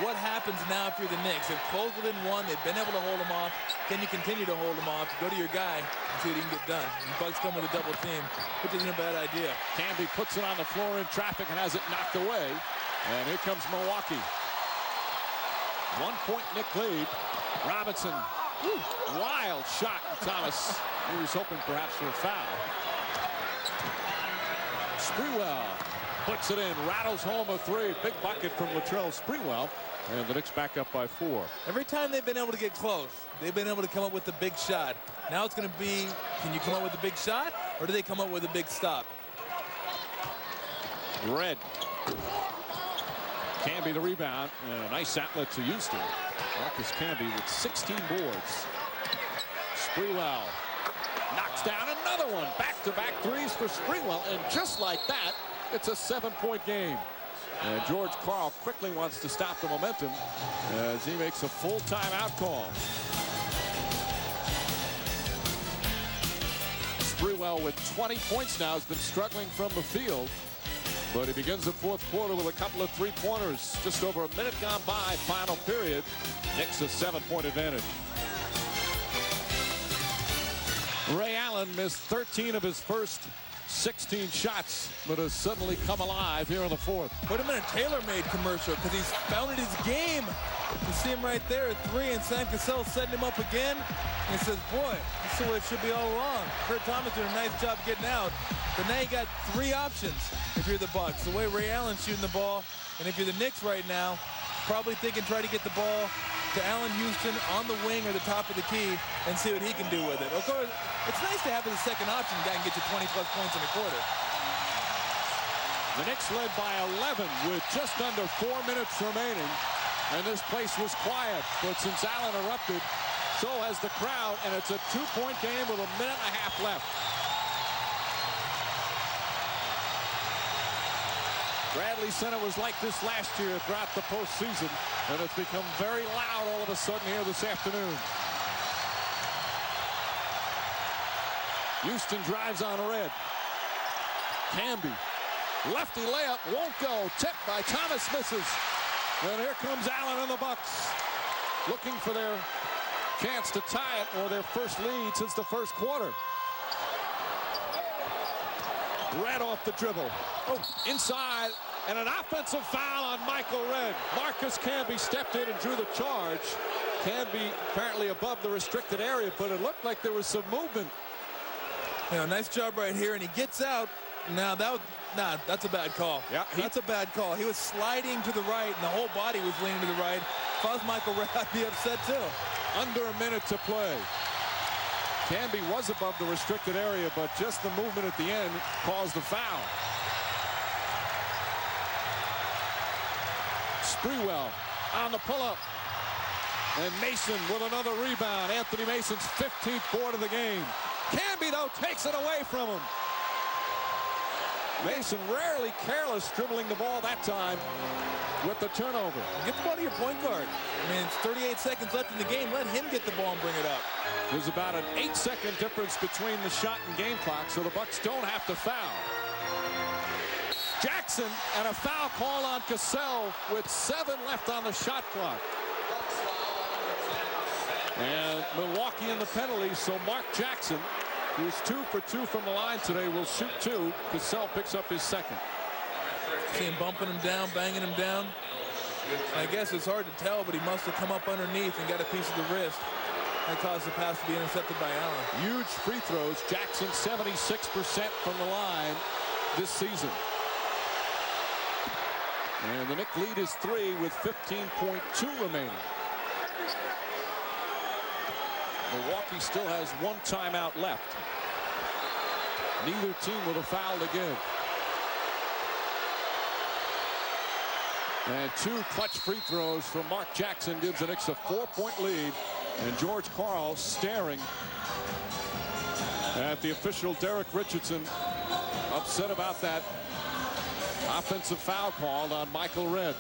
What happens now if you're the Knicks? They've closed within 1. They've been able to hold them off. Can you continue to hold them off? Go to your guy and see what he can get done. And the Bucks come with a double team, which isn't a bad idea. Camby puts it on the floor in traffic and has it knocked away. And here comes Milwaukee. 1-point Knick lead. Robinson, wild shot. Thomas, he was hoping perhaps for a foul. Sprewell puts it in, rattles home a 3. Big bucket from Latrell Sprewell. And the Knicks back up by 4. Every time they've been able to get close, they've been able to come up with the big shot. Now it's going to be, can you come up with a big shot, or do they come up with a big stop? Redd. Camby the rebound, and a nice outlet to Houston. Marcus Camby with 16 boards. Sprewell knocks down another one. Back-to-back threes for Sprewell, and just like that, it's a 7-point game. And George Karl quickly wants to stop the momentum as he makes a full timeout call. Sprewell with 20 points now has been struggling from the field, but he begins the 4th quarter with a couple of 3-pointers. Just over a minute gone by, final period. Knicks a 7-point advantage. Ray Allen missed 13 of his first 16 shots, but has suddenly come alive here in the 4th. Put him in a TaylorMade commercial because he's founded his game. You see him right there at 3, and Sam Cassell setting him up again. And he says, boy, this is what it should be all along. Kurt Thomas doing a nice job getting out, but now you got 3 options if you're the Bucks. The way Ray Allen's shooting the ball, and if you're the Knicks right now, probably thinking try to get the ball to Allan Houston on the wing or the top of the key and see what he can do with it. Of course, it's nice to have as a second option guy can get you 20-plus points in a quarter. The Knicks led by 11 with just under 4 minutes remaining. And this place was quiet, but since Allen erupted, so has the crowd, and it's a 2-point game with a minute and a half left. Bradley Center was like this last year throughout the postseason, and it's become very loud all of a sudden here this afternoon. Houston drives on red. Camby, lefty layup, won't go. Tipped by Thomas, misses. And here comes Allen and the Bucks, looking for their chance to tie it, or their first lead since the first quarter. Red off the dribble. Oh, inside, and an offensive foul on Michael Red. Marcus Camby stepped in and drew the charge. Camby apparently above the restricted area, but it looked like there was some movement. Yeah, nice job right here, and he gets out. Now that's a bad call. Yeah, that's a bad call. He was sliding to the right, and the whole body was leaning to the right. If I was Michael Red, I'd be upset too. Under a minute to play. Camby was above the restricted area, but just the movement at the end caused the foul. Sprewell on the pull-up. And Mason with another rebound. Anthony Mason's 15th board of the game. Camby, though, takes it away from him. Mason rarely careless dribbling the ball that time with the turnover. Get the ball to your point guard. I mean, it's 38 seconds left in the game. Let him get the ball and bring it up. There's about an 8-second difference between the shot and game clock, so the Bucks don't have to foul. Jackson, and a foul call on Cassell with 7 left on the shot clock. And Milwaukee in the penalty, so Mark Jackson, who's 2 for 2 from the line today, will shoot 2. Cassell picks up his second. See him bumping him down, banging him down. I guess it's hard to tell, but he must have come up underneath and got a piece of the wrist. That caused the pass to be intercepted by Allen. Huge free throws. Jackson 76% from the line this season. And the Knicks lead is 3 with 15.2 remaining. Milwaukee still has 1 timeout left. Neither team with a foul to give. And 2 clutch free throws from Mark Jackson gives the Knicks a 4-point lead. And George Karl staring at the official Derek Richardson, upset about that offensive foul called on Michael Red.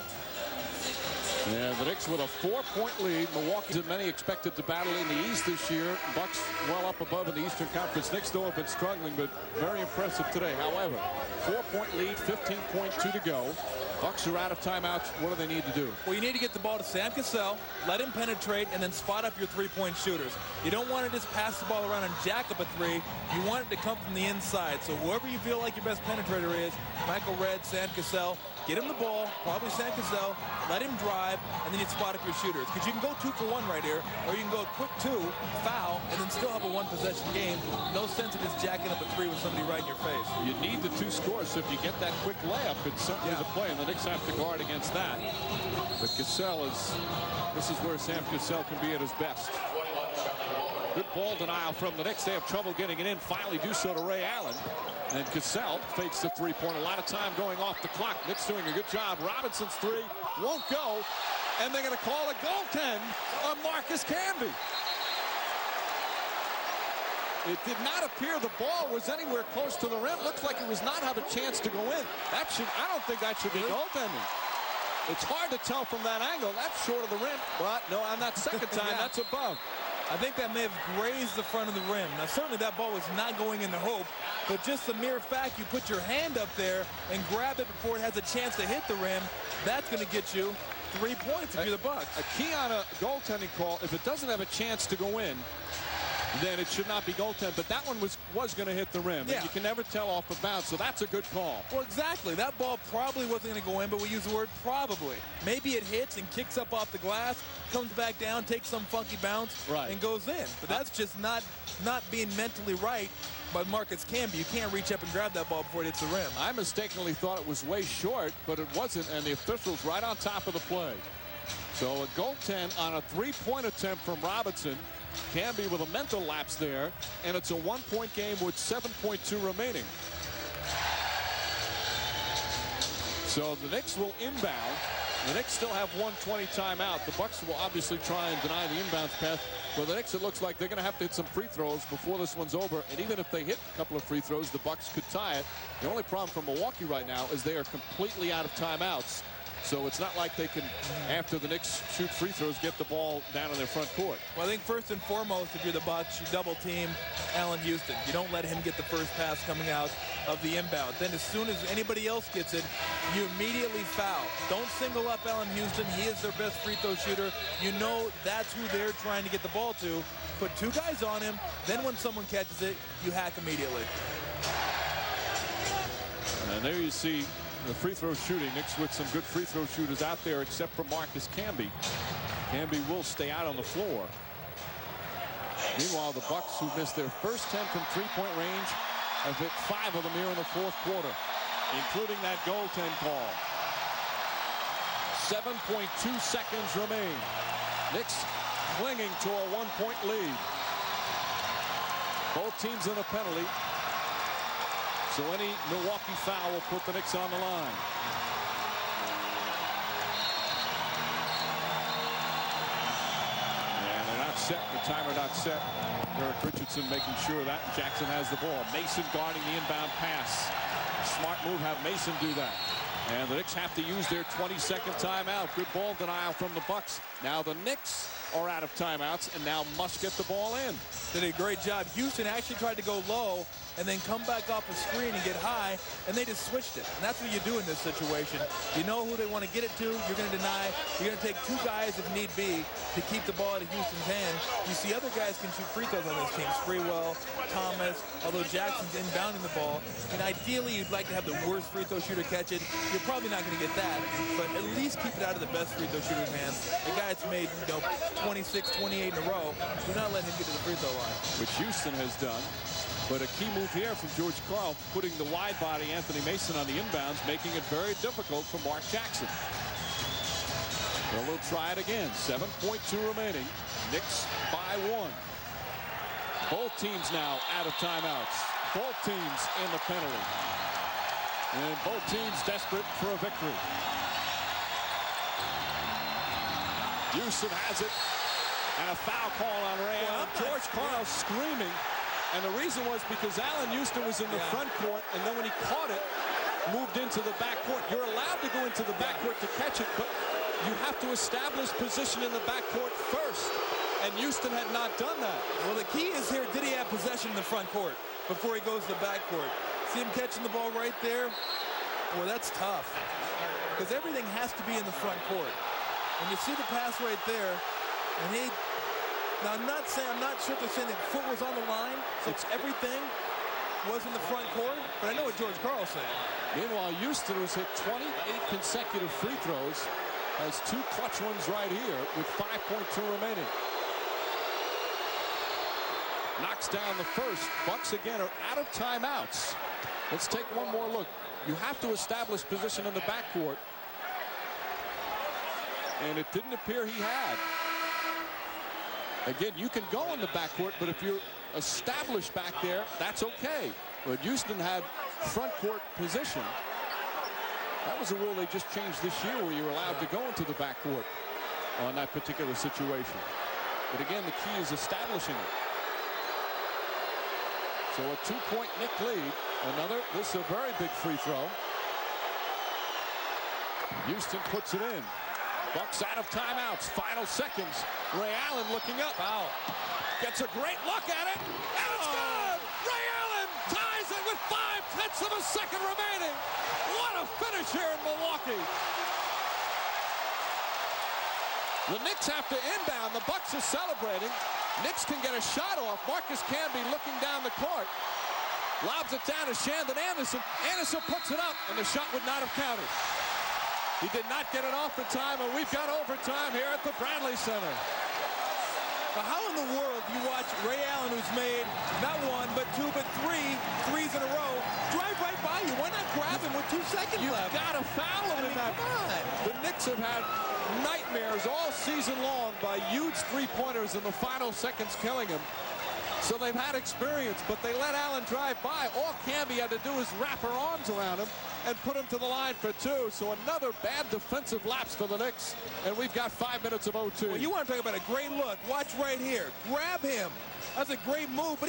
And the Knicks with a 4-point lead. Milwaukee and many expected to battle in the East this year. Bucks well up above in the Eastern Conference. Knicks though have been struggling, but very impressive today. However, 4-point lead, 15.2 to go. Bucks are out of timeouts. What do they need to do? Well, you need to get the ball to Sam Cassell, let him penetrate, and then spot up your 3-point shooters. You don't want to just pass the ball around and jack up a 3. You want it to come from the inside. So whoever you feel like your best penetrator is, Michael Red, Sam Cassell, get him the ball, probably Sam Cassell, let him drive, and then you spot up your shooters. Because you can go 2 for 1 right here, or you can go a quick 2, foul, and then still have a 1-possession game. No sense of just jacking up a 3 with somebody right in your face. You need the 2 scores, so if you get that quick layup, it's certainly the play, and the Knicks have to guard against that. But Cassell this is where Sam Cassell can be at his best. Good ball denial from the Knicks. They have trouble getting it in. Finally do so to Ray Allen. And Cassell fakes the 3-point. A lot of time going off the clock. Knicks doing a good job. Robinson's 3 won't go. And they're going to call a goaltend on Marcus Camby. It did not appear the ball was anywhere close to the rim. Looks like it was not have a chance to go in. I don't think that should be goaltending. It's hard to tell from that angle. That's short of the rim. But no, on that second time, that's above. I think that may have grazed the front of the rim. Now, certainly that ball was not going in the hoop, but just the mere fact you put your hand up there and grab it before it has a chance to hit the rim, that's going to get you 3 points if you're the Bucks. A key on a goaltending call, if it doesn't have a chance to go in, then it should not be goaltend. But that one was going to hit the rim. Yeah. And you can never tell off the bounce, so that's a good call. Well, exactly. That ball probably wasn't going to go in, but we use the word probably. Maybe it hits and kicks up off the glass, comes back down, takes some funky bounce, and goes in. But that's just not being mentally right by Marcus Camby. You can't reach up and grab that ball before it hits the rim. I mistakenly thought it was way short, but it wasn't, and the official's right on top of the play. So a goaltend on a 3-point attempt from Robinson. Camby with a mental lapse there, and it's a 1-point game with 7.2 remaining. So the Knicks will inbound. The Knicks still have 1:20 timeout. The Bucks will obviously try and deny the inbounds pass. For the Knicks, it looks like they're going to have to hit some free throws before this one's over. And even if they hit a couple of free throws, the Bucks could tie it. The only problem for Milwaukee right now is they are completely out of timeouts. So it's not like they can, after the Knicks shoot free throws, get the ball down in their front court. Well, I think first and foremost, if you're the Bucks, you double team Allan Houston. You don't let him get the first pass coming out of the inbound. Then as soon as anybody else gets it, you immediately foul. Don't single up Allan Houston. He is their best free throw shooter. You know that's who they're trying to get the ball to. Put two guys on him. Then when someone catches it, you hack immediately. And there you see the free throw shooting. Knicks with some good free throw shooters out there, except for Marcus Camby. Camby will stay out on the floor. Meanwhile, the Bucks, who missed their first 10 from three-point range, have hit 5 of them here in the fourth quarter, including that goaltend call. 7.2 seconds remain. Knicks clinging to a 1-point lead. Both teams in a penalty. So any Milwaukee foul will put the Knicks on the line. And they're not set. The timer not set. Eric Richardson making sure that Jackson has the ball. Mason guarding the inbound pass. Smart move, have Mason do that. And the Knicks have to use their 20-second timeout. Good ball denial from the Bucks. Now the Knicks are out of timeouts and now must get the ball in. Did a great job. Houston actually tried to go low and then come back off the screen and get high, and they just switched it. And that's what you do in this situation. You know who they want to get it to. You're going to deny. You're going to take two guys if need be to keep the ball out of Houston's hand. You see other guys can shoot free throws on this team. Sprewell, Thomas, although Jackson's inbounding the ball. And ideally, you'd like to have the worst free throw shooter catch it. You're probably not going to get that, but at least keep it out of the best free throw shooter's hands. The guy that's made 26, 28 in a row, do not let him get to the free throw line. Which Houston has done. But a key move here from George Karl, putting the wide body Anthony Mason on the inbounds, making it very difficult for Mark Jackson. So we'll try it again. 7.2 remaining. Knicks by 1. Both teams now out of timeouts. Both teams in the penalty. And both teams desperate for a victory. Houston has it. And a foul call on Ray Allen. George Karl screaming. And the reason was because Allan Houston was in the front court, and then when he caught it, moved into the back court. You're allowed to go into the back court to catch it, but you have to establish position in the back court first. And Houston had not done that. Well, the key is here, did he have possession in the front court before he goes to the back court? See him catching the ball right there? Boy, that's tough. Because everything has to be in the front court. And you see the pass right there, and he... Now, I'm not sure if they're saying that foot was on the line, so everything was in the front court, but I know what George Karl's saying. Meanwhile, Houston, who's hit 28 consecutive free throws, has 2 clutch ones right here with 5.2 remaining. Knocks down the first. Bucks again are out of timeouts. Let's take one more look. You have to establish position in the backcourt, and it didn't appear he had. Again, you can go in the backcourt, but if you're established back there, that's okay. But Houston had front court position. That was a rule they just changed this year where you're allowed to go into the backcourt on that particular situation. But again, the key is establishing it. So a 2-point Knick lead. This is a very big free throw. Houston puts it in. Bucks out of timeouts. Final seconds. Ray Allen looking up. Foul. Gets a great look at it. And it's good! Ray Allen ties it with 5/10 of a second remaining. What a finish here in Milwaukee. The Knicks have to inbound. The Bucks are celebrating. Knicks can get a shot off. Marcus Camby looking down the court. Lobs it down to Shandon Anderson. Anderson puts it up, and the shot would not have counted. He did not get it off in time, and we've got overtime here at the Bradley Center. But how in the world do you watch Ray Allen, who's made not 1, but 2, but 3 threes in a row, drive right by you? Why not grab him with 2 seconds left? You've got to foul him in that. Come on. The Knicks have had nightmares all season long by huge three-pointers in the final seconds killing him. So they've had experience, but they let Allen drive by. All Camby had to do is wrap her arms around him and put him to the line for 2. So another bad defensive lapse for the Knicks, and we've got 5 minutes of OT. Well, you want to talk about a great look. Watch right here. Grab him. That's a great move, but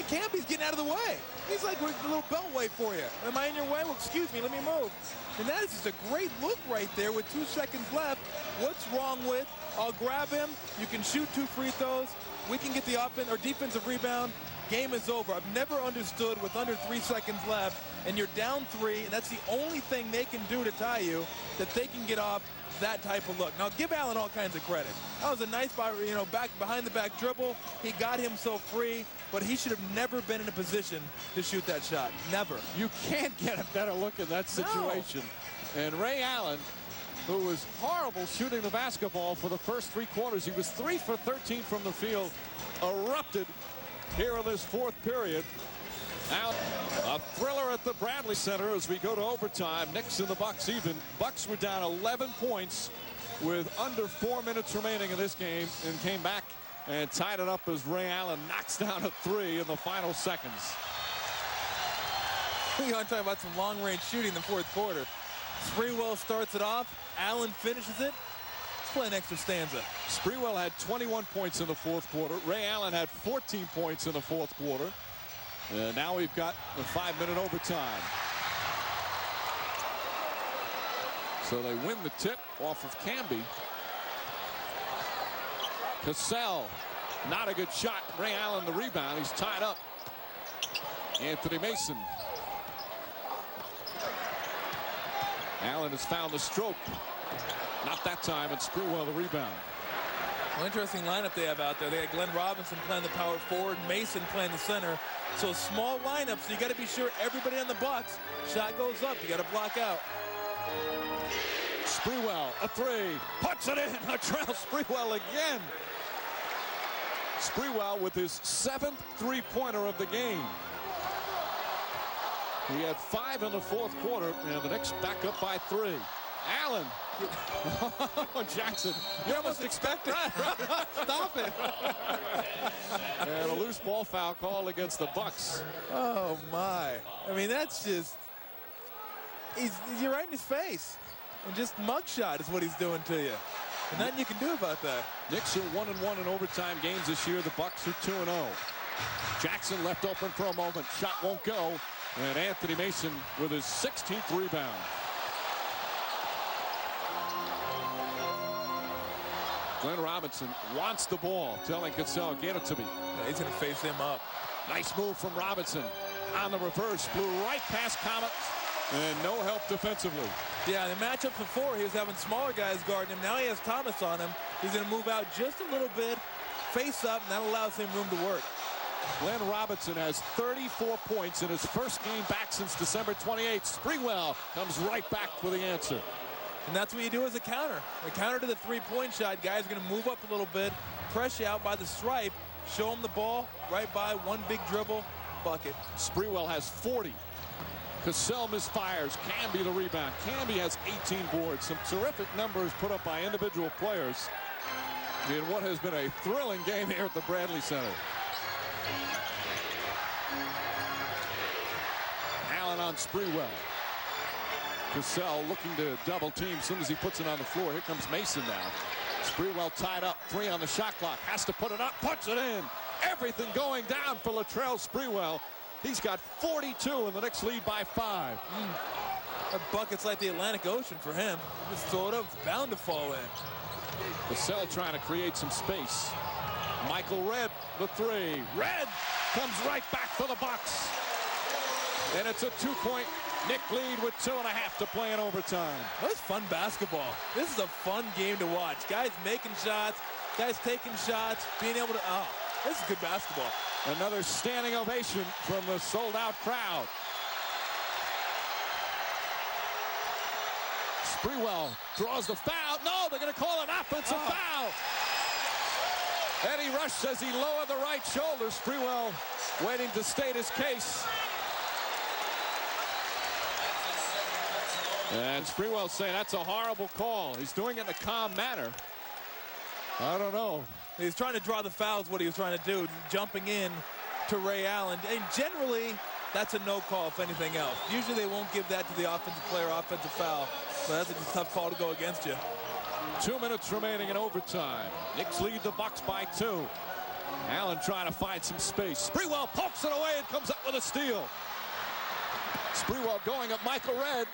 Camby's getting out of the way. He's like a little beltway for you. Am I in your way? Well, excuse me, let me move. And that is just a great look right there with 2 seconds left. What's wrong with, I'll grab him, you can shoot 2 free throws, we can get the offense or defensive rebound, game is over. I've never understood with under 3 seconds left and you're down 3, and that's the only thing they can do to tie you, that they can get off that type of look. Now give Allen all kinds of credit. That was a nice, back behind the back dribble. He got himself free, but he should have never been in a position to shoot that shot. Never. You can't get a better look in that situation. No. And Ray Allen, who was horrible shooting the basketball for the first 3 quarters, he was 3 for 13 from the field, erupted here in this 4th period. Out a thriller at the Bradley Center as we go to overtime. Knicks and the Bucks even. Bucks were down 11 points with under 4 minutes remaining in this game and came back and tied it up as Ray Allen knocks down a 3 in the final seconds. You want to talk about some long-range shooting in the 4th quarter. Sprewell starts it off. Allen finishes it. Let's play an extra stanza. Sprewell had 21 points in the 4th quarter. Ray Allen had 14 points in the 4th quarter. And now we've got the 5-minute overtime. So they win the tip off of Camby. Cassell, not a good shot. Ray Allen the rebound. He's tied up. Anthony Mason. Allen has found the stroke. Not that time, and Sprewell the rebound. Well, interesting lineup they have out there. They had Glenn Robinson playing the power forward, Mason playing the center. So small lineup, so you got to be sure everybody on the Bucks, shot goes up, you got to block out. Sprewell, a 3, puts it in. Latrell Sprewell again. Sprewell with his 7th 3-pointer of the game. He had 5 in the 4th quarter, and the Knicks back up by 3. Allen. Jackson, you almost expect it. Stop it. And a loose ball foul call against the Bucks. Oh my. I mean, that's just, you're right in his face. And just mugshot is what he's doing to you. And nothing you can do about that. Knicks are 1-1 in overtime games this year. The Bucks are 2-0. Jackson left open for a moment. Shot won't go. And Anthony Mason with his 16th rebound. Glenn Robinson wants the ball, telling Cassell, get it to me. Yeah, he's going to face him up. Nice move from Robinson. On the reverse, blew right past Comet, and no help defensively. Yeah, the matchup before, he was having smaller guys guarding him. Now he has Thomas on him. He's going to move out just a little bit, face up, and that allows him room to work. Glenn Robinson has 34 points in his first game back since December 28th. Sprewell comes right back for the answer. And that's what you do as a counter. A counter to the 3-point shot. Guys are going to move up a little bit, press you out by the stripe, show them the ball, right by, one big dribble, bucket. Sprewell has 40. Cassell misfires. Camby the rebound. Camby has 18 boards. Some terrific numbers put up by individual players in what has been a thrilling game here at the Bradley Center. Allen on Sprewell. Cassell looking to double team as soon as he puts it on the floor. Here comes Mason now. Sprewell tied up, 3 on the shot clock. Has to put it up, puts it in. Everything going down for Latrell Sprewell. He's got 42 and the Knicks lead by 5. That bucket's like the Atlantic Ocean for him. Just throw it up, it's bound to fall in. Cassell trying to create some space. Michael Redd, the 3. Redd comes right back for the Bucks. And it's a 2-point Knick lead with 2.5 to play in overtime. That's fun basketball. This is a fun game to watch. Guys making shots, guys taking shots, being able to, this is good basketball. Another standing ovation from the sold-out crowd. Sprewell draws the foul. No, they're going to call an offensive foul. Eddie Rush says he lowered the right shoulder. Sprewell waiting to state his case. And Sprewell saying that's a horrible call. He's doing it in a calm manner. I don't know. He's trying to draw the fouls, what he was trying to do, jumping in to Ray Allen. And generally, that's a no call, if anything else. Usually they won't give that to the offensive player, offensive foul. So that's a tough call to go against you. 2 minutes remaining in overtime. Knicks lead the Bucks by 2. Allen trying to find some space. Sprewell pokes it away and comes up with a steal. Sprewell going at Michael Redd.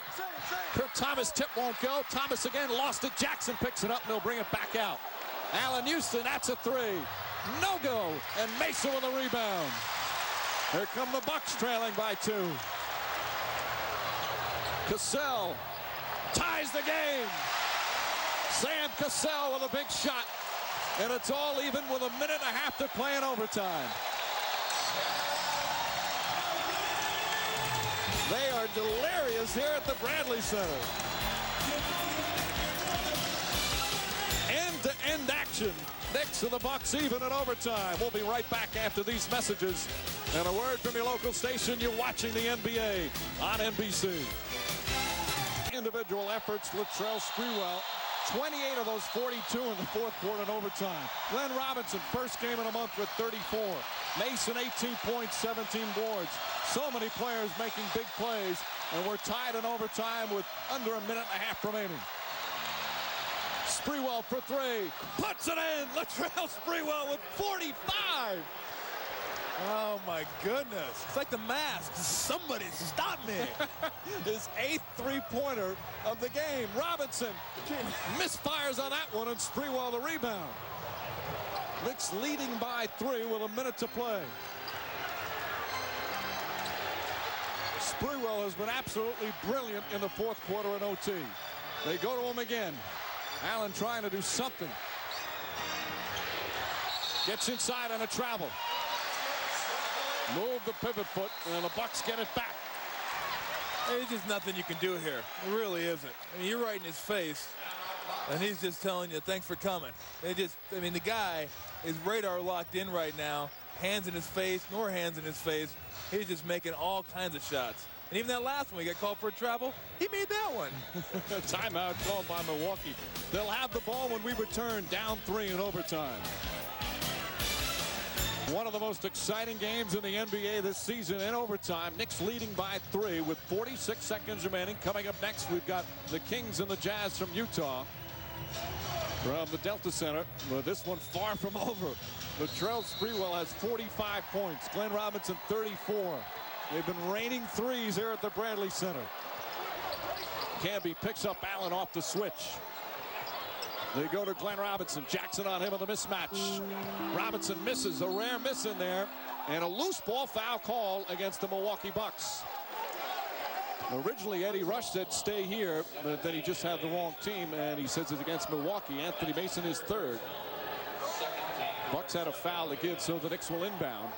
Kurt Thomas tip won't go. Thomas again lost it. Jackson picks it up and he'll bring it back out. Allan Houston, that's a 3. No go. And Mason with a rebound. Here come the Bucks trailing by 2. Cassell ties the game. Sam Cassell with a big shot. And it's all even with 1.5 minutes to play in overtime. They are delirious here at the Bradley Center. End-to-end action. Knicks and the Bucks even in overtime. We'll be right back after these messages. And a word from your local station. You're watching the NBA on NBC. Individual efforts, Latrell Sprewell. 28 of those 42 in the fourth quarter in overtime. Glenn Robinson, first game in a month with 34. Mason, 18 points, 17 boards. So many players making big plays, and we're tied in overtime with under 1.5 minutes remaining. Sprewell for 3, puts it in. Latrell Sprewell with 45. Oh, my goodness. It's like the mask. Somebody stop me. His 8th three-pointer of the game. Robinson misfires on that one, and Sprewell the rebound. Knicks leading by 3 with 1 minute to play. Sprewell has been absolutely brilliant in the fourth quarter in OT. They go to him again. Allen trying to do something. Gets inside on a travel. Move the pivot foot, and the Bucks get it back. There's just nothing you can do here. It really isn't. I mean, you're right in his face, and he's just telling you, thanks for coming. I mean, the guy is radar locked in right now. Hands in his face, nor hands in his face. He's just making all kinds of shots. And even that last one, he got called for a travel. He made that one. Timeout called by Milwaukee. They'll have the ball when we return, down 3 in overtime. One of the most exciting games in the NBA this season in overtime. Knicks leading by 3 with 46 seconds remaining. Coming up next, we've got the Kings and the Jazz from Utah. From the Delta Center, but this one far from over. Latrell Sprewell has 45 points. Glenn Robinson, 34. They've been raining threes here at the Bradley Center. Camby picks up Allen off the switch. They go to Glenn Robinson. Jackson on him with a mismatch. Robinson misses, a rare miss in there, and a loose ball foul call against the Milwaukee Bucks. Originally, Eddie Rush said stay here, but then he just had the wrong team, and he says it's against Milwaukee. Anthony Mason is 3rd. Bucks had a foul to give, so the Knicks will inbound.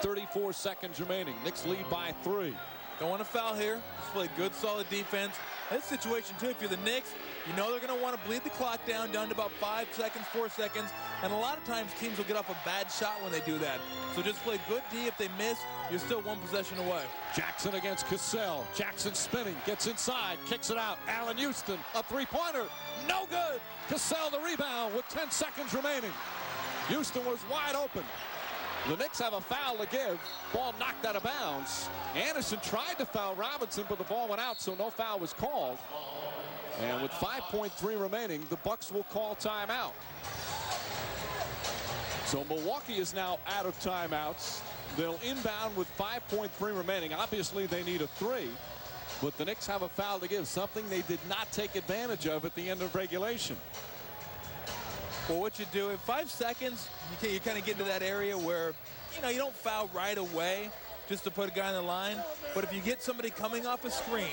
34 seconds remaining. Knicks lead by 3. Don't want to foul here. Just play good, solid defense. This situation, too, if you're the Knicks, you know they're going to want to bleed the clock down to about 5 seconds, 4 seconds. And a lot of times teams will get off a bad shot when they do that. So just play good D. If they miss, you're still 1 possession away. Jackson against Cassell. Jackson spinning, gets inside, kicks it out. Allan Houston, a 3-pointer. No good. Cassell the rebound with 10 seconds remaining. Houston was wide open. The Knicks have a foul to give. Ball knocked out of bounds. Anderson tried to foul Robinson, but the ball went out, so no foul was called. And with 5.3 remaining, the Bucks will call timeout. So Milwaukee is now out of timeouts. They'll inbound with 5.3 remaining. Obviously, they need a 3. But the Knicks have a foul to give, something they did not take advantage of at the end of regulation. Well, what you do in 5 seconds, you kind of get into that area where, you don't foul right away just to put a guy on the line. But if you get somebody coming off a screen,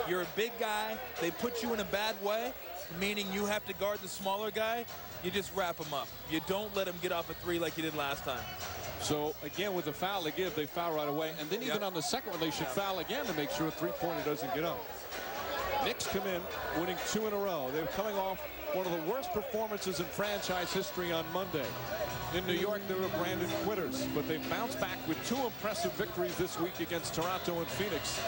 you're a big guy, they put you in a bad way, meaning you have to guard the smaller guy, you just wrap him up. You don't let him get off a 3 like you did last time. So, again, with the foul to give, they foul right away. And then even on the second one, they should foul again to make sure a 3-pointer doesn't get up. Knicks come in, winning 2 in a row. They're coming off one of the worst performances in franchise history on Monday. In New York, they were branded quitters, but they bounced back with 2 impressive victories this week against Toronto and Phoenix.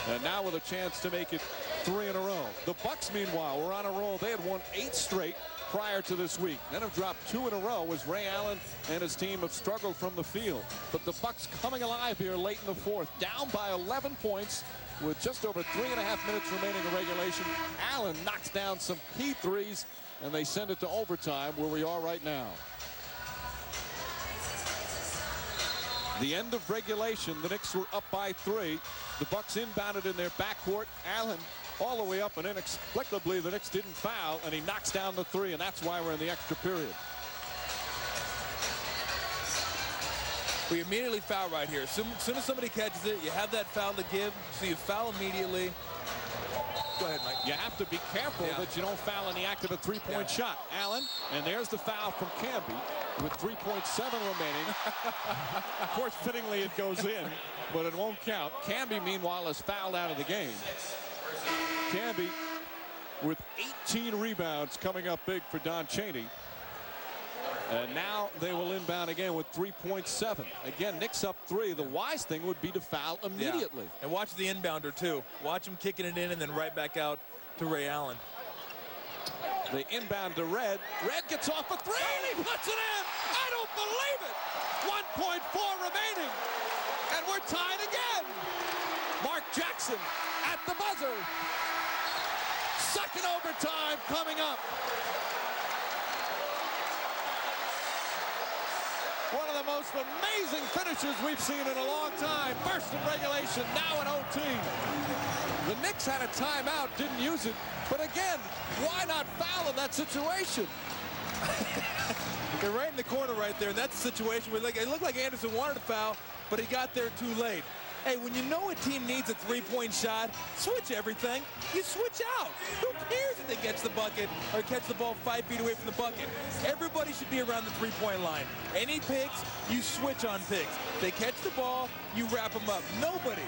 And now with a chance to make it 3 in a row. The Bucks, meanwhile, were on a roll. They had won 8 straight. prior to this week. Then have dropped 2 in a row as Ray Allen and his team have struggled from the field. But the Bucks coming alive here late in the fourth, down by 11 points with just over 3.5 minutes remaining in regulation. Allen knocks down some key threes, and they send it to overtime where we are right now. The end of regulation, the Knicks were up by 3. The Bucks inbounded in their backcourt. Allen all the way up, and inexplicably the Knicks didn't foul, and he knocks down the 3, and that's why we're in the extra period. We immediately foul right here. As soon as somebody catches it, you have that foul to give, so you foul immediately. Go ahead, Mike. You have to be careful that you don't foul in the act of a three-point shot. Allen, and there's the foul from Camby with 3.7 remaining. Of course, fittingly it goes in, but it won't count. Camby, meanwhile, is fouled out of the game. Camby with 18 rebounds coming up big for Don Chaney. And now they will inbound again with 3.7. Again, Knicks up 3. The wise thing would be to foul immediately. Yeah. And watch the inbounder, too. Watch him kicking it in and then right back out to Ray Allen. They inbound to Red. Red gets off a 3, and he puts it in. I don't believe it. 1.4 remaining. And we're tied again. Mark Jackson at the buzzer. Second overtime coming up. One of the most amazing finishes we've seen in a long time. First in regulation, now in OT. The Knicks had a timeout, didn't use it. But again, why not foul in that situation? They're right in the corner right there. And that's the situation where it looked like Anderson wanted to foul, but he got there too late. Hey, when you know a team needs a three-point shot, switch everything. You switch out. Who cares if they catch the bucket or catch the ball 5 feet away from the bucket? Everybody should be around the three-point line. Any picks, you switch on picks. They catch the ball, you wrap them up. Nobody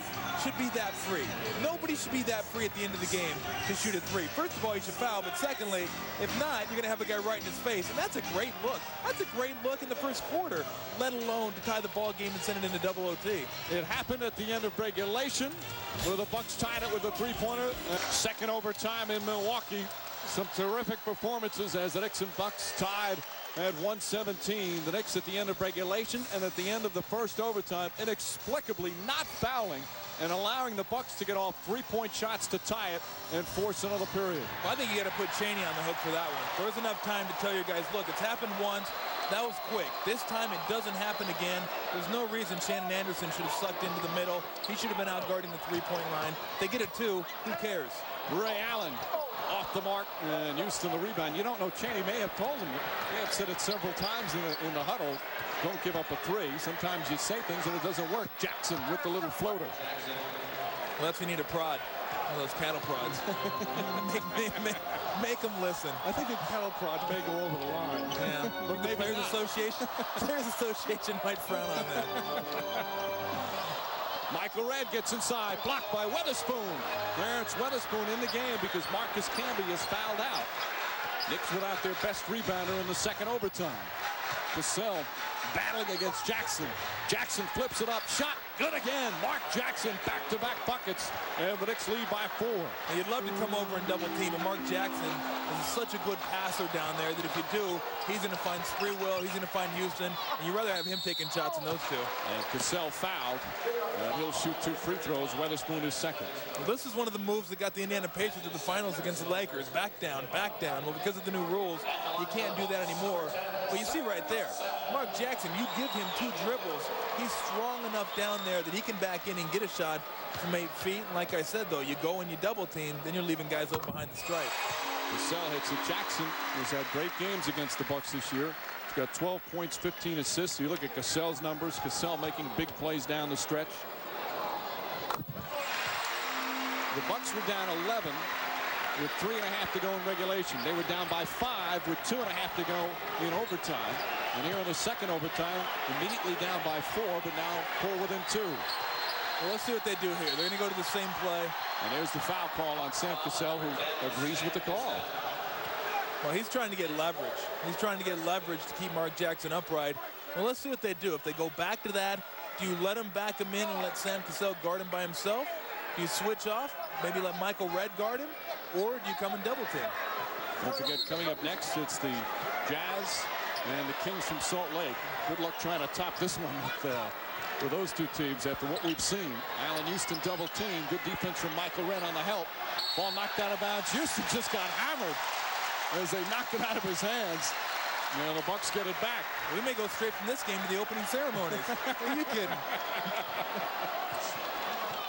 should be that free. Nobody should be that free at the end of the game to shoot a 3. First of all, you should foul, but secondly, if not, you're going to have a guy right in his face, and that's a great look. That's a great look in the first quarter, let alone to tie the ball game and send it into double OT. It happened at the end of regulation where the Bucks tied it with a three-pointer. Second overtime in Milwaukee. Some terrific performances as the Knicks and Bucks tied at 117. The Knicks at the end of regulation and at the end of the first overtime inexplicably not fouling and allowing the Bucks to get off three-point shots to tie it and force another period. Well, I think you got to put Chaney on the hook for that one. There was enough time to tell your guys, look, it's happened once. That was quick. This time it doesn't happen again. There's no reason Shannon Anderson should have sucked into the middle. He should have been out guarding the three-point line. They get it too. Who cares? Ray Allen off the mark, and Houston the rebound. You don't know, Chaney may have told him. They have said it several times in the huddle. Don't give up a 3. Sometimes you say things and it doesn't work. Jackson with the little floater. Well, that's when you need a prod. One of those cattle prods. make them listen. I think a cattle prod may go over the line. Yeah. But maybe Players Association. Players Association might frown on that. Michael Redd gets inside, blocked by Weatherspoon. Terrence Weatherspoon in the game because Marcus Camby is fouled out. Knicks without their best rebounder in the second overtime. Cassell battling against Jackson. Jackson flips it up, shot, good again. Mark Jackson back-to-back buckets, and the Knicks lead by 4. Now, you'd love to come over and double team, but Mark Jackson is such a good passer down there that if you do, he's going to find Sprewell, he's going to find Houston, and you'd rather have him taking shots than those two. And Cassell fouled, and he'll shoot 2 free throws. Weatherspoon is second. Well, this is one of the moves that got the Indiana Pacers to the finals against the Lakers. Back down, back down. Well, because of the new rules, you can't do that anymore. Well, you see right there, Mark Jackson, you give him 2 dribbles. He's strong enough down there that he can back in and get a shot from 8 feet. And like I said, though, you go and you double team, then you're leaving guys open behind the stripe. Cassell hits it. Jackson has had great games against the Bucks this year. He's got 12 points, 15 assists. You look at Cassell's numbers. Cassell making big plays down the stretch. The Bucks were down 11 with 3.5 to go in regulation. They were down by 5 with 2.5 to go in overtime. And here in the second overtime, immediately down by 4, but now pull within 2. Well, let's see what they do here. They're going to go to the same play. And there's the foul call on Sam Cassell, who agrees with the call. Well, he's trying to get leverage. He's trying to get leverage to keep Mark Jackson upright. Well, let's see what they do. If they go back to that, do you let him back him in and let Sam Cassell guard him by himself? Do you switch off? Maybe let Michael Redd guard him? Or do you come and double team? Don't forget, coming up next, it's the Jazz and the Kings from Salt Lake. Good luck trying to top this one with those two teams after what we've seen. Allan Houston double team. Good defense from Michael Wren on the help. Ball knocked out of bounds. Houston just got hammered as they knocked it out of his hands. Now the Bucks get it back. We may go straight from this game to the opening ceremonies. Are you kidding?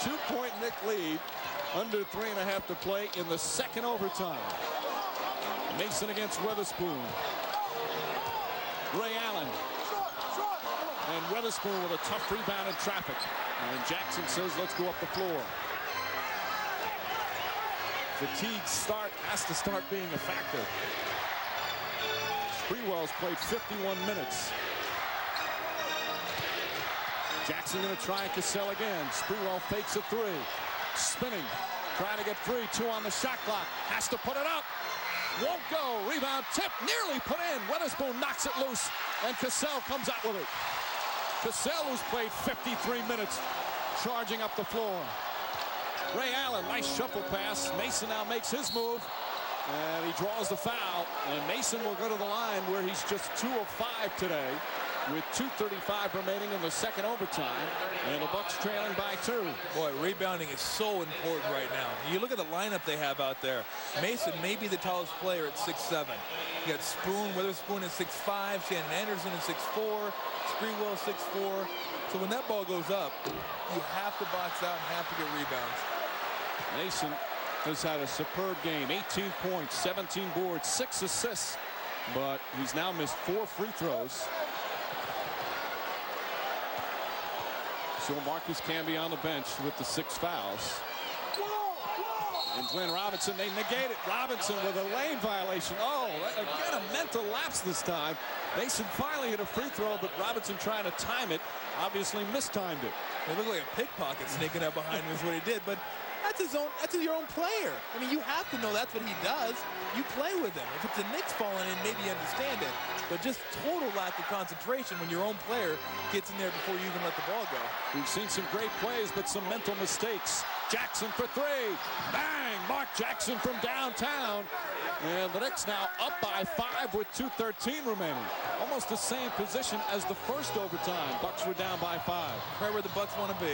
2-point Knick lead. Under 3.5 to play in the second overtime. Mason against Weatherspoon. Ray Allen. And Weatherspoon with a tough rebound in traffic. And Jackson says, let's go up the floor. Fatigue has to start being a factor. Sprewell's played 51 minutes. Jackson going to try Cassell again. Sprewell fakes a three. Spinning. Trying to get free. 2 on the shot clock. Has to put it up. Won't go. Rebound tip. Nearly put in. Weatherspoon knocks it loose. And Cassell comes out with it. Cassell, who's played 53 minutes, charging up the floor. Ray Allen, nice shuffle pass. Mason now makes his move. And he draws the foul. And Mason will go to the line where he's just 2 of 5 today, with 2:35 remaining in the second overtime, and the Bucks trailing by 2. Boy, rebounding is so important right now. You look at the lineup they have out there. Mason may be the tallest player at 6'7". You got Spoon, Weatherspoon at 6'5", Shannon Anderson at 6'4", Sprewell 6'4". So when that ball goes up, you have to box out and have to get rebounds. Mason has had a superb game. 18 points, 17 boards, 6 assists, but he's now missed 4 free throws. So Marcus Camby on the bench with the 6 fouls. And Glenn Robinson, they negate it. Robinson with a lane violation. Oh, again, a mental lapse this time. Mason finally hit a free throw, but Robinson trying to time it, obviously mistimed it. It looked like a pickpocket sneaking up behind him is what he did, but that's your own player. I mean, you have to know that's what he does. You play with him. If it's the Knicks falling in, maybe you understand it. But just total lack of concentration when your own player gets in there before you even let the ball go. We've seen some great plays, but some mental mistakes. Jackson for 3. Bang! Mark Jackson from downtown. And the Knicks now up by 5 with 2:13 remaining. Almost the same position as the first overtime. Bucks were down by 5. Right where the Bucks want to be.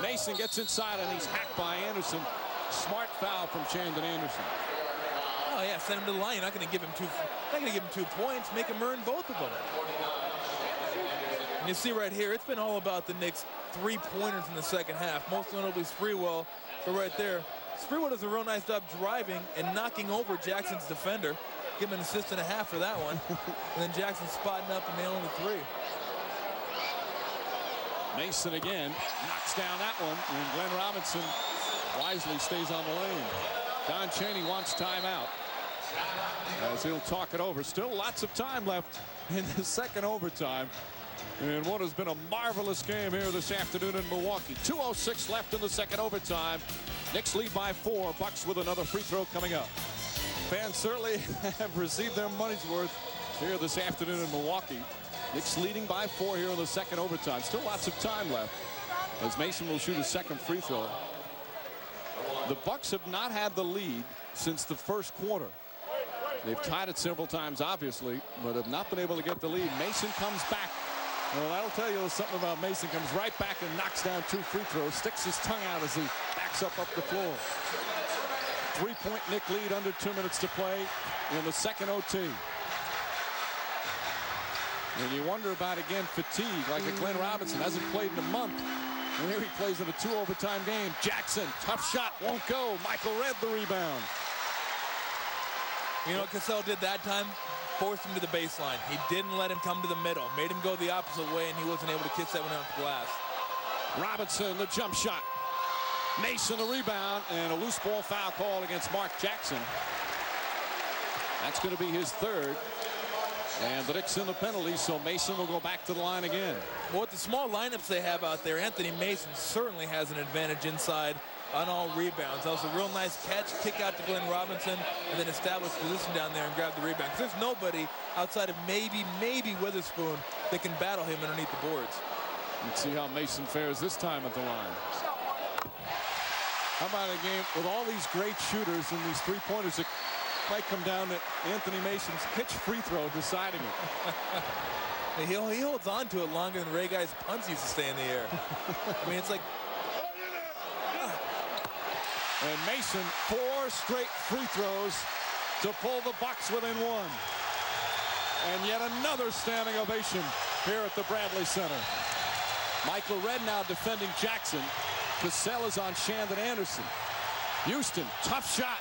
Mason gets inside and he's hacked by Anderson. Smart foul from Shandon Anderson. Oh yeah, send him to the line. You're not going to give him 2 points. Make him earn both of them. And you see right here, it's been all about the Knicks' 3-pointers in the second half. Most notably Sprewell. But right there, Sprewell does a real nice job driving and knocking over Jackson's defender. Give him an assist and a half for that one. And then Jackson spotting up and nailing the 3. Mason again knocks down that one, and Glenn Robinson wisely stays on the lane. Don Chaney wants timeout as he'll talk it over. Still lots of time left in the second overtime, and what has been a marvelous game here this afternoon in Milwaukee. 2:06 left in the second overtime. Knicks lead by 4. Bucks with another free throw coming up. Fans certainly have received their money's worth here this afternoon in Milwaukee. Knicks leading by 4 here in the second overtime. Still lots of time left as Mason will shoot a second free throw. The Bucks have not had the lead since the first quarter. They've tied it several times, obviously, but have not been able to get the lead. Mason comes back. Well, that'll tell you something about Mason. Comes right back and knocks down 2 free throws. Sticks his tongue out as he backs up the floor. 3-point Knick lead, under 2 minutes to play in the second OT. And you wonder about, again, fatigue, like a Glenn Robinson. Hasn't played in a month. And here he plays in a 2-overtime game. Jackson, tough shot, won't go. Michael Redd the rebound. You know what Cassell did that time? Forced him to the baseline. He didn't let him come to the middle. Made him go the opposite way, and he wasn't able to kiss that one out the glass. Robinson, the jump shot. Mason, the rebound, and a loose ball foul call against Mark Jackson. That's going to be his 3rd. And the Knicks in the penalty, so Mason will go back to the line again. Well, with the small lineups they have out there, Anthony Mason certainly has an advantage inside on all rebounds. That was a real nice catch, kick out to Glenn Robinson, and then establish position down there and grab the rebound. There's nobody outside of maybe Weatherspoon that can battle him underneath the boards. Let's see how Mason fares this time at the line. How about a game with all these great shooters and these 3-pointers that Might come down to Anthony Mason's pitch free throw deciding it. He holds on to it longer than Ray Guy's punts used to stay in the air. I mean, it's like... And Mason, 4 straight free throws to pull the Bucks within 1. And yet another standing ovation here at the Bradley Center. Michael Redd now defending Jackson. Cassell is on Shandon Anderson. Houston, tough shot.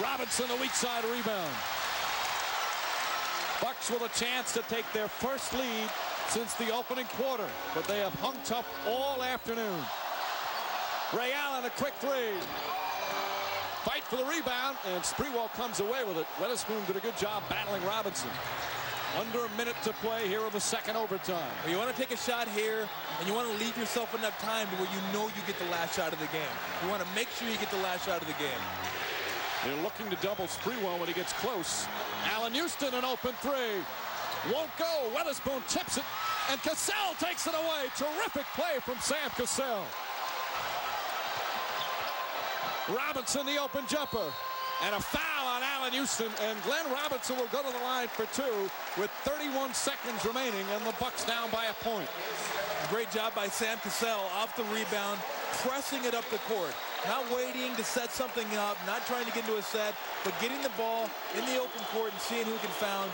Robinson, the weak side rebound. Bucks with a chance to take their first lead since the opening quarter, but they have hung tough all afternoon. Ray Allen, a quick 3. Fight for the rebound, and Sprewell comes away with it. Weatherspoon did a good job battling Robinson. Under a minute to play here in the second overtime. Well, you want to take a shot here, and you want to leave yourself enough time to where you know you get the last shot of the game. You want to make sure you get the last shot of the game. They're looking to double Sprewell when he gets close. Allan Houston, an open 3. Won't go. Weatherspoon tips it, and Cassell takes it away. Terrific play from Sam Cassell. Robinson, the open jumper. And a foul on Allan Houston, and Glenn Robinson will go to the line for 2 with 31 seconds remaining, and the Bucks down by a point. Great job by Sam Cassell off the rebound, pressing it up the court. Not waiting to set something up, not trying to get into a set, but getting the ball in the open court and seeing who he can find.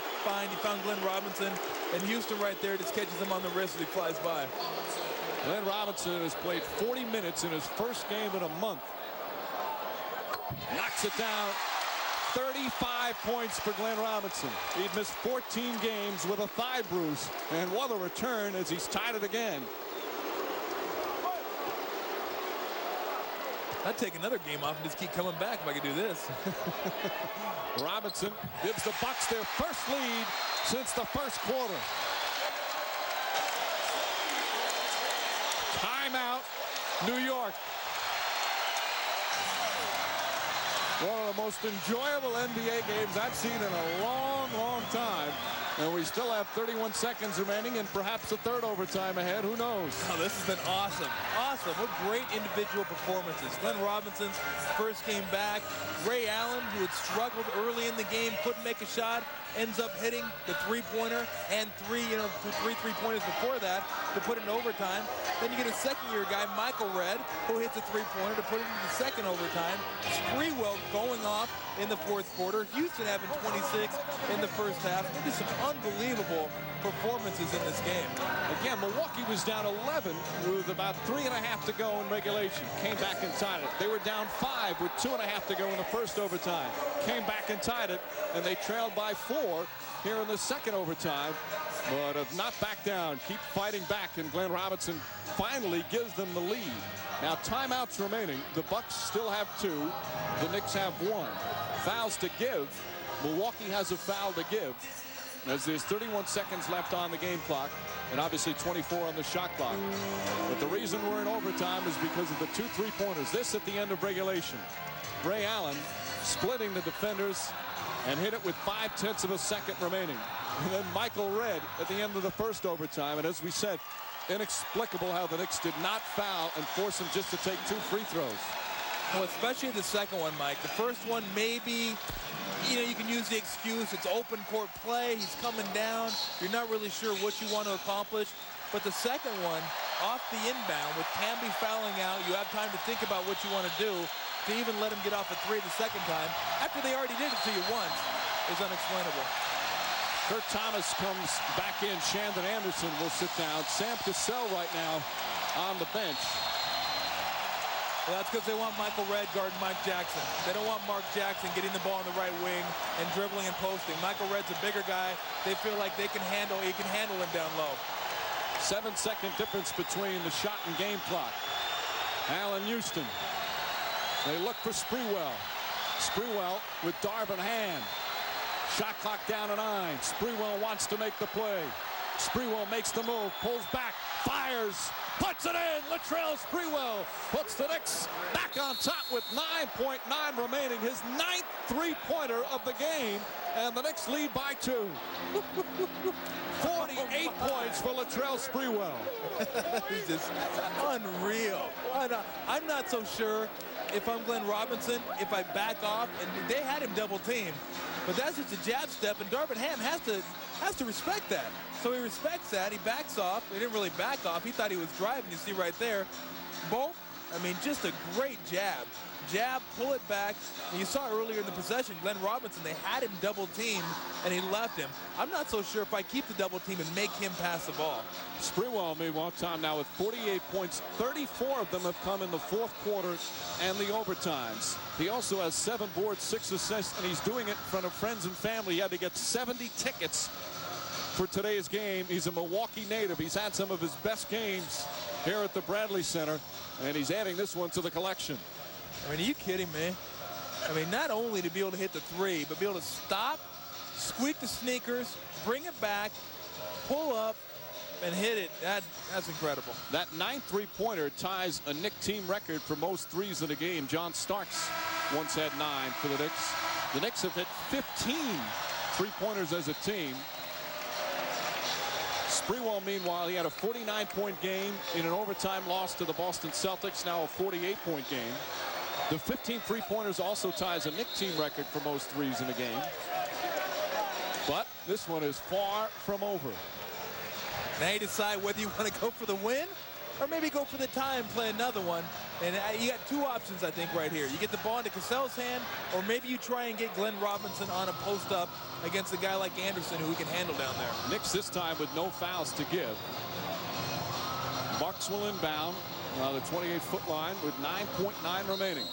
He found Glenn Robinson, and Houston right there just catches him on the wrist as he flies by. Glenn Robinson has played 40 minutes in his first game in a month. Knocks it down. 35 points for Glenn Robinson. He'd missed 14 games with a thigh bruise. And what a return as he's tied it again. I'd take another game off and just keep coming back if I could do this. Robinson gives the Bucks their first lead since the first quarter. Timeout, New York. One of the most enjoyable NBA games I've seen in a long, long time. And we still have 31 seconds remaining and perhaps a third overtime ahead. Who knows? Oh, this has been awesome. Awesome. What great individual performances. Glenn Robinson's first game back. Ray Allen, who had struggled early in the game, couldn't make a shot, ends up hitting the three-pointer and three three-pointers before that to put it in overtime. Then you get a second-year guy, Michael Redd, who hits a three-pointer to put it into the second overtime. Sprewell going off in the fourth quarter. Houston having 26 in the first half. Just some unbelievable performances in this game. Again, Milwaukee was down 11 with about 3.5 to go in regulation. Came back and tied it. They were down 5 with 2.5 to go in the first overtime. Came back and tied it, and they trailed by 4 here in the second overtime. But have not backed down. Keep fighting back, and Glenn Robinson finally gives them the lead. Now, timeouts remaining. The Bucks still have 2. The Knicks have 1. Fouls to give. Milwaukee has a foul to give, as there's 31 seconds left on the game clock, and obviously 24 on the shot clock. But the reason we're in overtime is because of the 2 3-pointers. This at the end of regulation. Ray Allen splitting the defenders and hit it with 0.5 of a second remaining. And then Michael Redd at the end of the first overtime. And as we said, inexplicable how the Knicks did not foul and force him just to take 2 free throws. Well, especially the second one, Mike. The first one, maybe, you can use the excuse. It's open court play. He's coming down. You're not really sure what you want to accomplish. But the second one, off the inbound, with Camby fouling out, you have time to think about what you want to do. To even let him get off a 3 the second time, after they already did it to you once, is unexplainable. Kurt Thomas comes back in. Shandon Anderson will sit down. Sam Cassell right now on the bench. Well, that's because they want Michael Redd guarding Mike Jackson. They don't want Mark Jackson getting the ball on the right wing and dribbling and posting. Michael Redd's a bigger guy. They feel like he can handle him down low. 7-second difference between the shot and game clock. Allan Houston. They look for Sprewell. Sprewell with Darvin hand. Shot clock down to 9. Sprewell wants to make the play. Sprewell makes the move, pulls back, fires, puts it in. Latrell Sprewell puts the Knicks back on top with 9.9 remaining. His 9th three-pointer of the game, and the Knicks lead by 2. 48 points for Latrell Sprewell. It's just unreal. I'm not so sure if I'm Glenn Robinson, if I back off, and they had him double teamed, but that's just a jab step, and Darvin Ham has to respect that. So he respects that. He backs off. He didn't really back off. He thought he was driving. You see right there. Boom. I mean, just a great jab. Jab, pull it back. And you saw earlier in the possession, Glenn Robinson, they had him double teamed, and he left him. I'm not so sure if I keep the double team and make him pass the ball. Sprewell, meanwhile, time now with 48 points. 34 of them have come in the fourth quarter and the overtimes. He also has 7 boards, 6 assists, and he's doing it in front of friends and family. He had to get 70 tickets for today's game. He's a Milwaukee native. He's had some of his best games here at the Bradley Center, and he's adding this one to the collection. I mean, are you kidding me? I mean, not only to be able to hit the 3, but be able to stop, squeak the sneakers, bring it back, pull up, and hit it. That's incredible. That 9th three-pointer ties a Knicks team record for most threes in a game. John Starks once had 9 for the Knicks. The Knicks have hit 15 three-pointers as a team. Sprewell, meanwhile, he had a 49-point game in an overtime loss to the Boston Celtics, now a 48-point game. The 15 three-pointers also ties a Knicks team record for most threes in a game. But this one is far from over. Now you decide whether you want to go for the win or maybe go for the tie and play another one. And you got 2 options, I think, right here. You get the ball into Cassell's hand, or maybe you try and get Glenn Robinson on a post-up against a guy like Anderson who he can handle down there. Knicks this time with no fouls to give. Bucks will inbound on the 28-foot line with 9.9 remaining.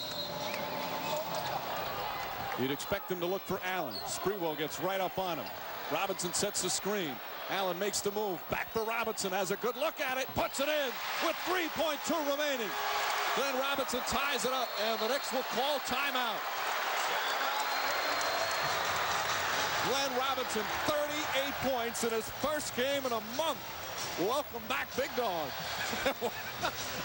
You'd expect them to look for Allen. Sprewell gets right up on him. Robinson sets the screen. Allen makes the move. Back for Robinson. Has a good look at it. Puts it in with 3.2 remaining. Glenn Robinson ties it up, and the Knicks will call timeout. Glenn Robinson, 38 points in his first game in a month. Welcome back, big dog.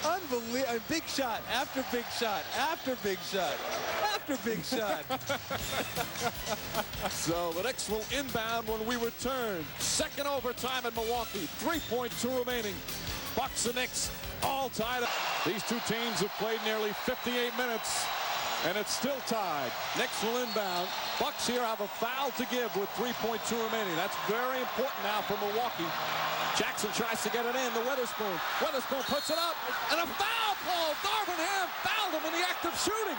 Unbelievable. Big shot after big shot after big shot after big shot. So the Knicks will inbound when we return. Second overtime in Milwaukee. 3.2 remaining. Bucks and Knicks all tied up. These two teams have played nearly 58 minutes, and it's still tied. Knicks will inbound. Bucks here have a foul to give with 3.2 remaining. That's very important now for Milwaukee. Jackson tries to get it in. The Weatherspoon. Weatherspoon puts it up, and a foul call. Darvin Ham fouled him in the act of shooting.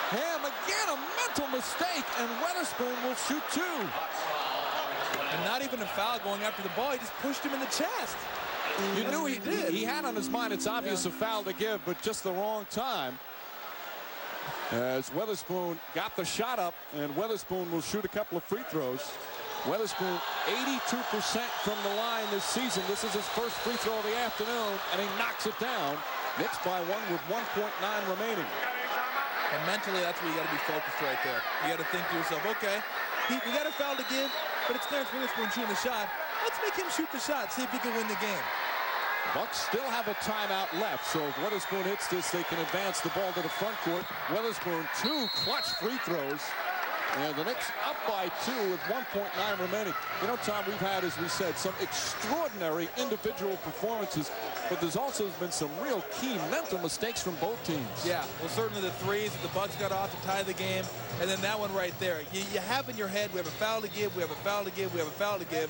Ham again, a mental mistake, and Weatherspoon will shoot 2. And not even a foul going after the ball. He just pushed him in the chest. You knew he had on his mind, it's obvious, a foul to give, but just the wrong time. As Weatherspoon got the shot up, and Weatherspoon will shoot a couple of free throws. Weatherspoon 82% from the line this season. This is his first free throw of the afternoon, and he knocks it down. Knicks by 1 with 1.9 remaining. And mentally, that's where you got to be focused right there. You got to think to yourself, okay, we got a foul to give, but it's Clarence Weatherspoon shooting the shot. Let's make him shoot the shot, see if he can win the game. Bucks still have a timeout left, so if Weatherspoon hits this, they can advance the ball to the front court. Weatherspoon, 2 clutch free throws. And the Knicks up by 2 with 1.9 remaining. You know, Tom, we've had, as we said, some extraordinary individual performances, but there's also been some real key mental mistakes from both teams. Yeah, well, certainly the threes that the Bucks got off to tie the game, and then that one right there. You have in your head, we have a foul to give, we have a foul to give, we have a foul to give.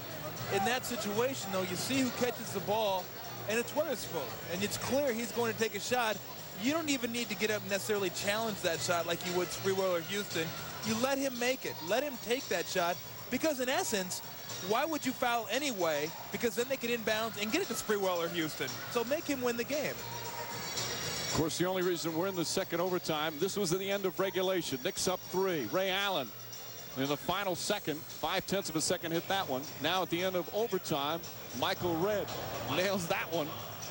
In that situation, though, you see who catches the ball, and it's Weatherspoon. And it's clear he's going to take a shot. You don't even need to get up and necessarily challenge that shot like you would Sprewell or Houston. You let him make it. Let him take that shot, because in essence, why would you foul anyway? Because then they could inbound and get it to Sprewell or Houston. So make him win the game. Of course, the only reason we're in the second overtime, this was at the end of regulation. Knicks up 3. Ray Allen in the final second, 0.5 of a second, hit that one. Now at the end of overtime, Michael Redd nails that one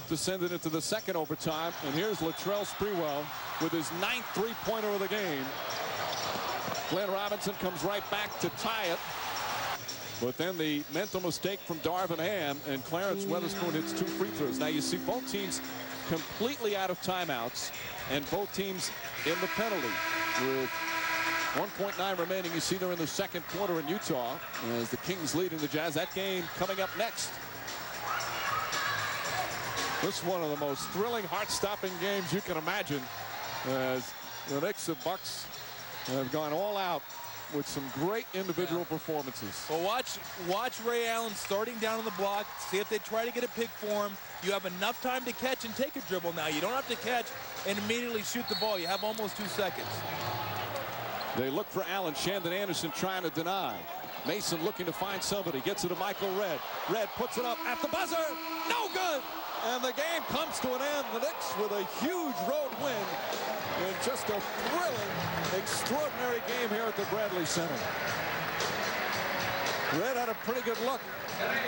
to send it into the second overtime. And here's Latrell Sprewell with his 9th three-pointer of the game. Glenn Robinson comes right back to tie it. But then the mental mistake from Darvin Ham, and Clarence Weatherspoon hits 2 free throws. Now you see both teams completely out of timeouts, and both teams in the penalty. With 1.9 remaining, you see they're in the second quarter in Utah as the Kings leading the Jazz. That game coming up next. This is one of the most thrilling, heart-stopping games you can imagine, as the Knicks and Bucks have gone all out with some great individual performances. Well, watch Ray Allen starting down on the block. See if they try to get a pick for him. You have enough time to catch and take a dribble now. You don't have to catch and immediately shoot the ball. You have almost 2 seconds. They look for Allen. Shandon Anderson trying to deny. Mason looking to find somebody. Gets it to Michael Redd. Redd puts it up at the buzzer. No good. And the game comes to an end. The Knicks with a huge road win in just a thrilling, extraordinary game here at the Bradley Center. Redd had a pretty good look,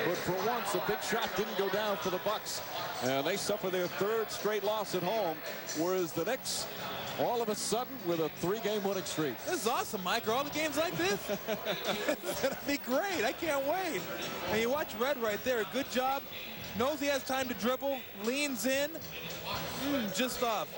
but for once, a big shot didn't go down for the Bucks. And they suffer their 3rd straight loss at home, whereas the Knicks, all of a sudden, with a 3-game winning streak. This is awesome, Mike. Are all the games like this? It's going to be great. I can't wait. And you watch Redd right there. Good job. Knows he has time to dribble. Leans in. Just off.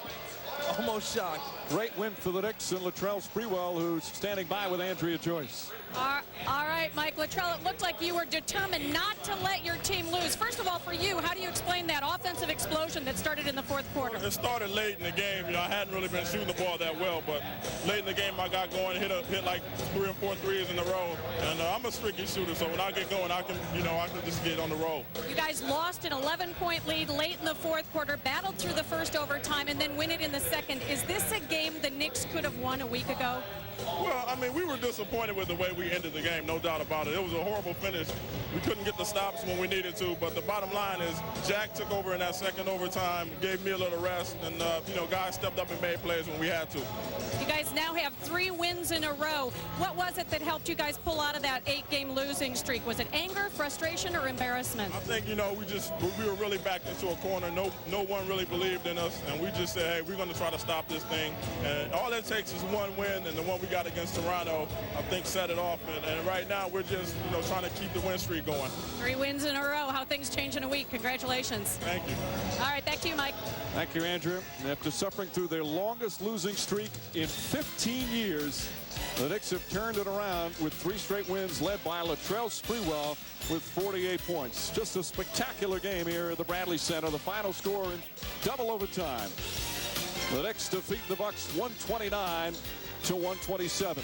Almost shocked. Great win for the Knicks and Latrell Sprewell, who's standing by with Andrea Joyce. All right, Mike Latrell, it looked like you were determined not to let your team lose. First of all, for you, how do you explain that offensive explosion that started in the 4th quarter? It started late in the game. You know, I hadn't really been shooting the ball that well, but late in the game I got going, hit like 3 or 4 threes in a row. And I'm a streaky shooter, so when I get going, I can just get on the roll. You guys lost an 11-point lead late in the 4th quarter, battled through the first overtime, and then win it in the second. Is this a game the Knicks could have won a week ago? Well, I mean, we were disappointed with the way we ended the game, no doubt about it. It was a horrible finish. We couldn't get the stops when we needed to, but the bottom line is Jack took over in that second overtime, gave me a little rest, and, guys stepped up and made plays when we had to. You guys now have 3 wins in a row. What was it that helped you guys pull out of that 8-game losing streak? Was it anger, frustration, or embarrassment? I think, we were really backed into a corner. No one really believed in us, and we just said, hey, we're going to try to stop this thing. And all it takes is one win, and the one we got against Toronto, I think, set it off. And right now, we're just, trying to keep the win streak going. 3 wins in a row. How things change in a week. Congratulations. Thank you. All right, back to you, Mike. Thank you, Andrew. After suffering through their longest losing streak in 15 years, the Knicks have turned it around with 3 straight wins led by Latrell Sprewell with 48 points. Just a spectacular game here at the Bradley Center. The final score in double overtime. The Knicks defeat the Bucks 129 to 127.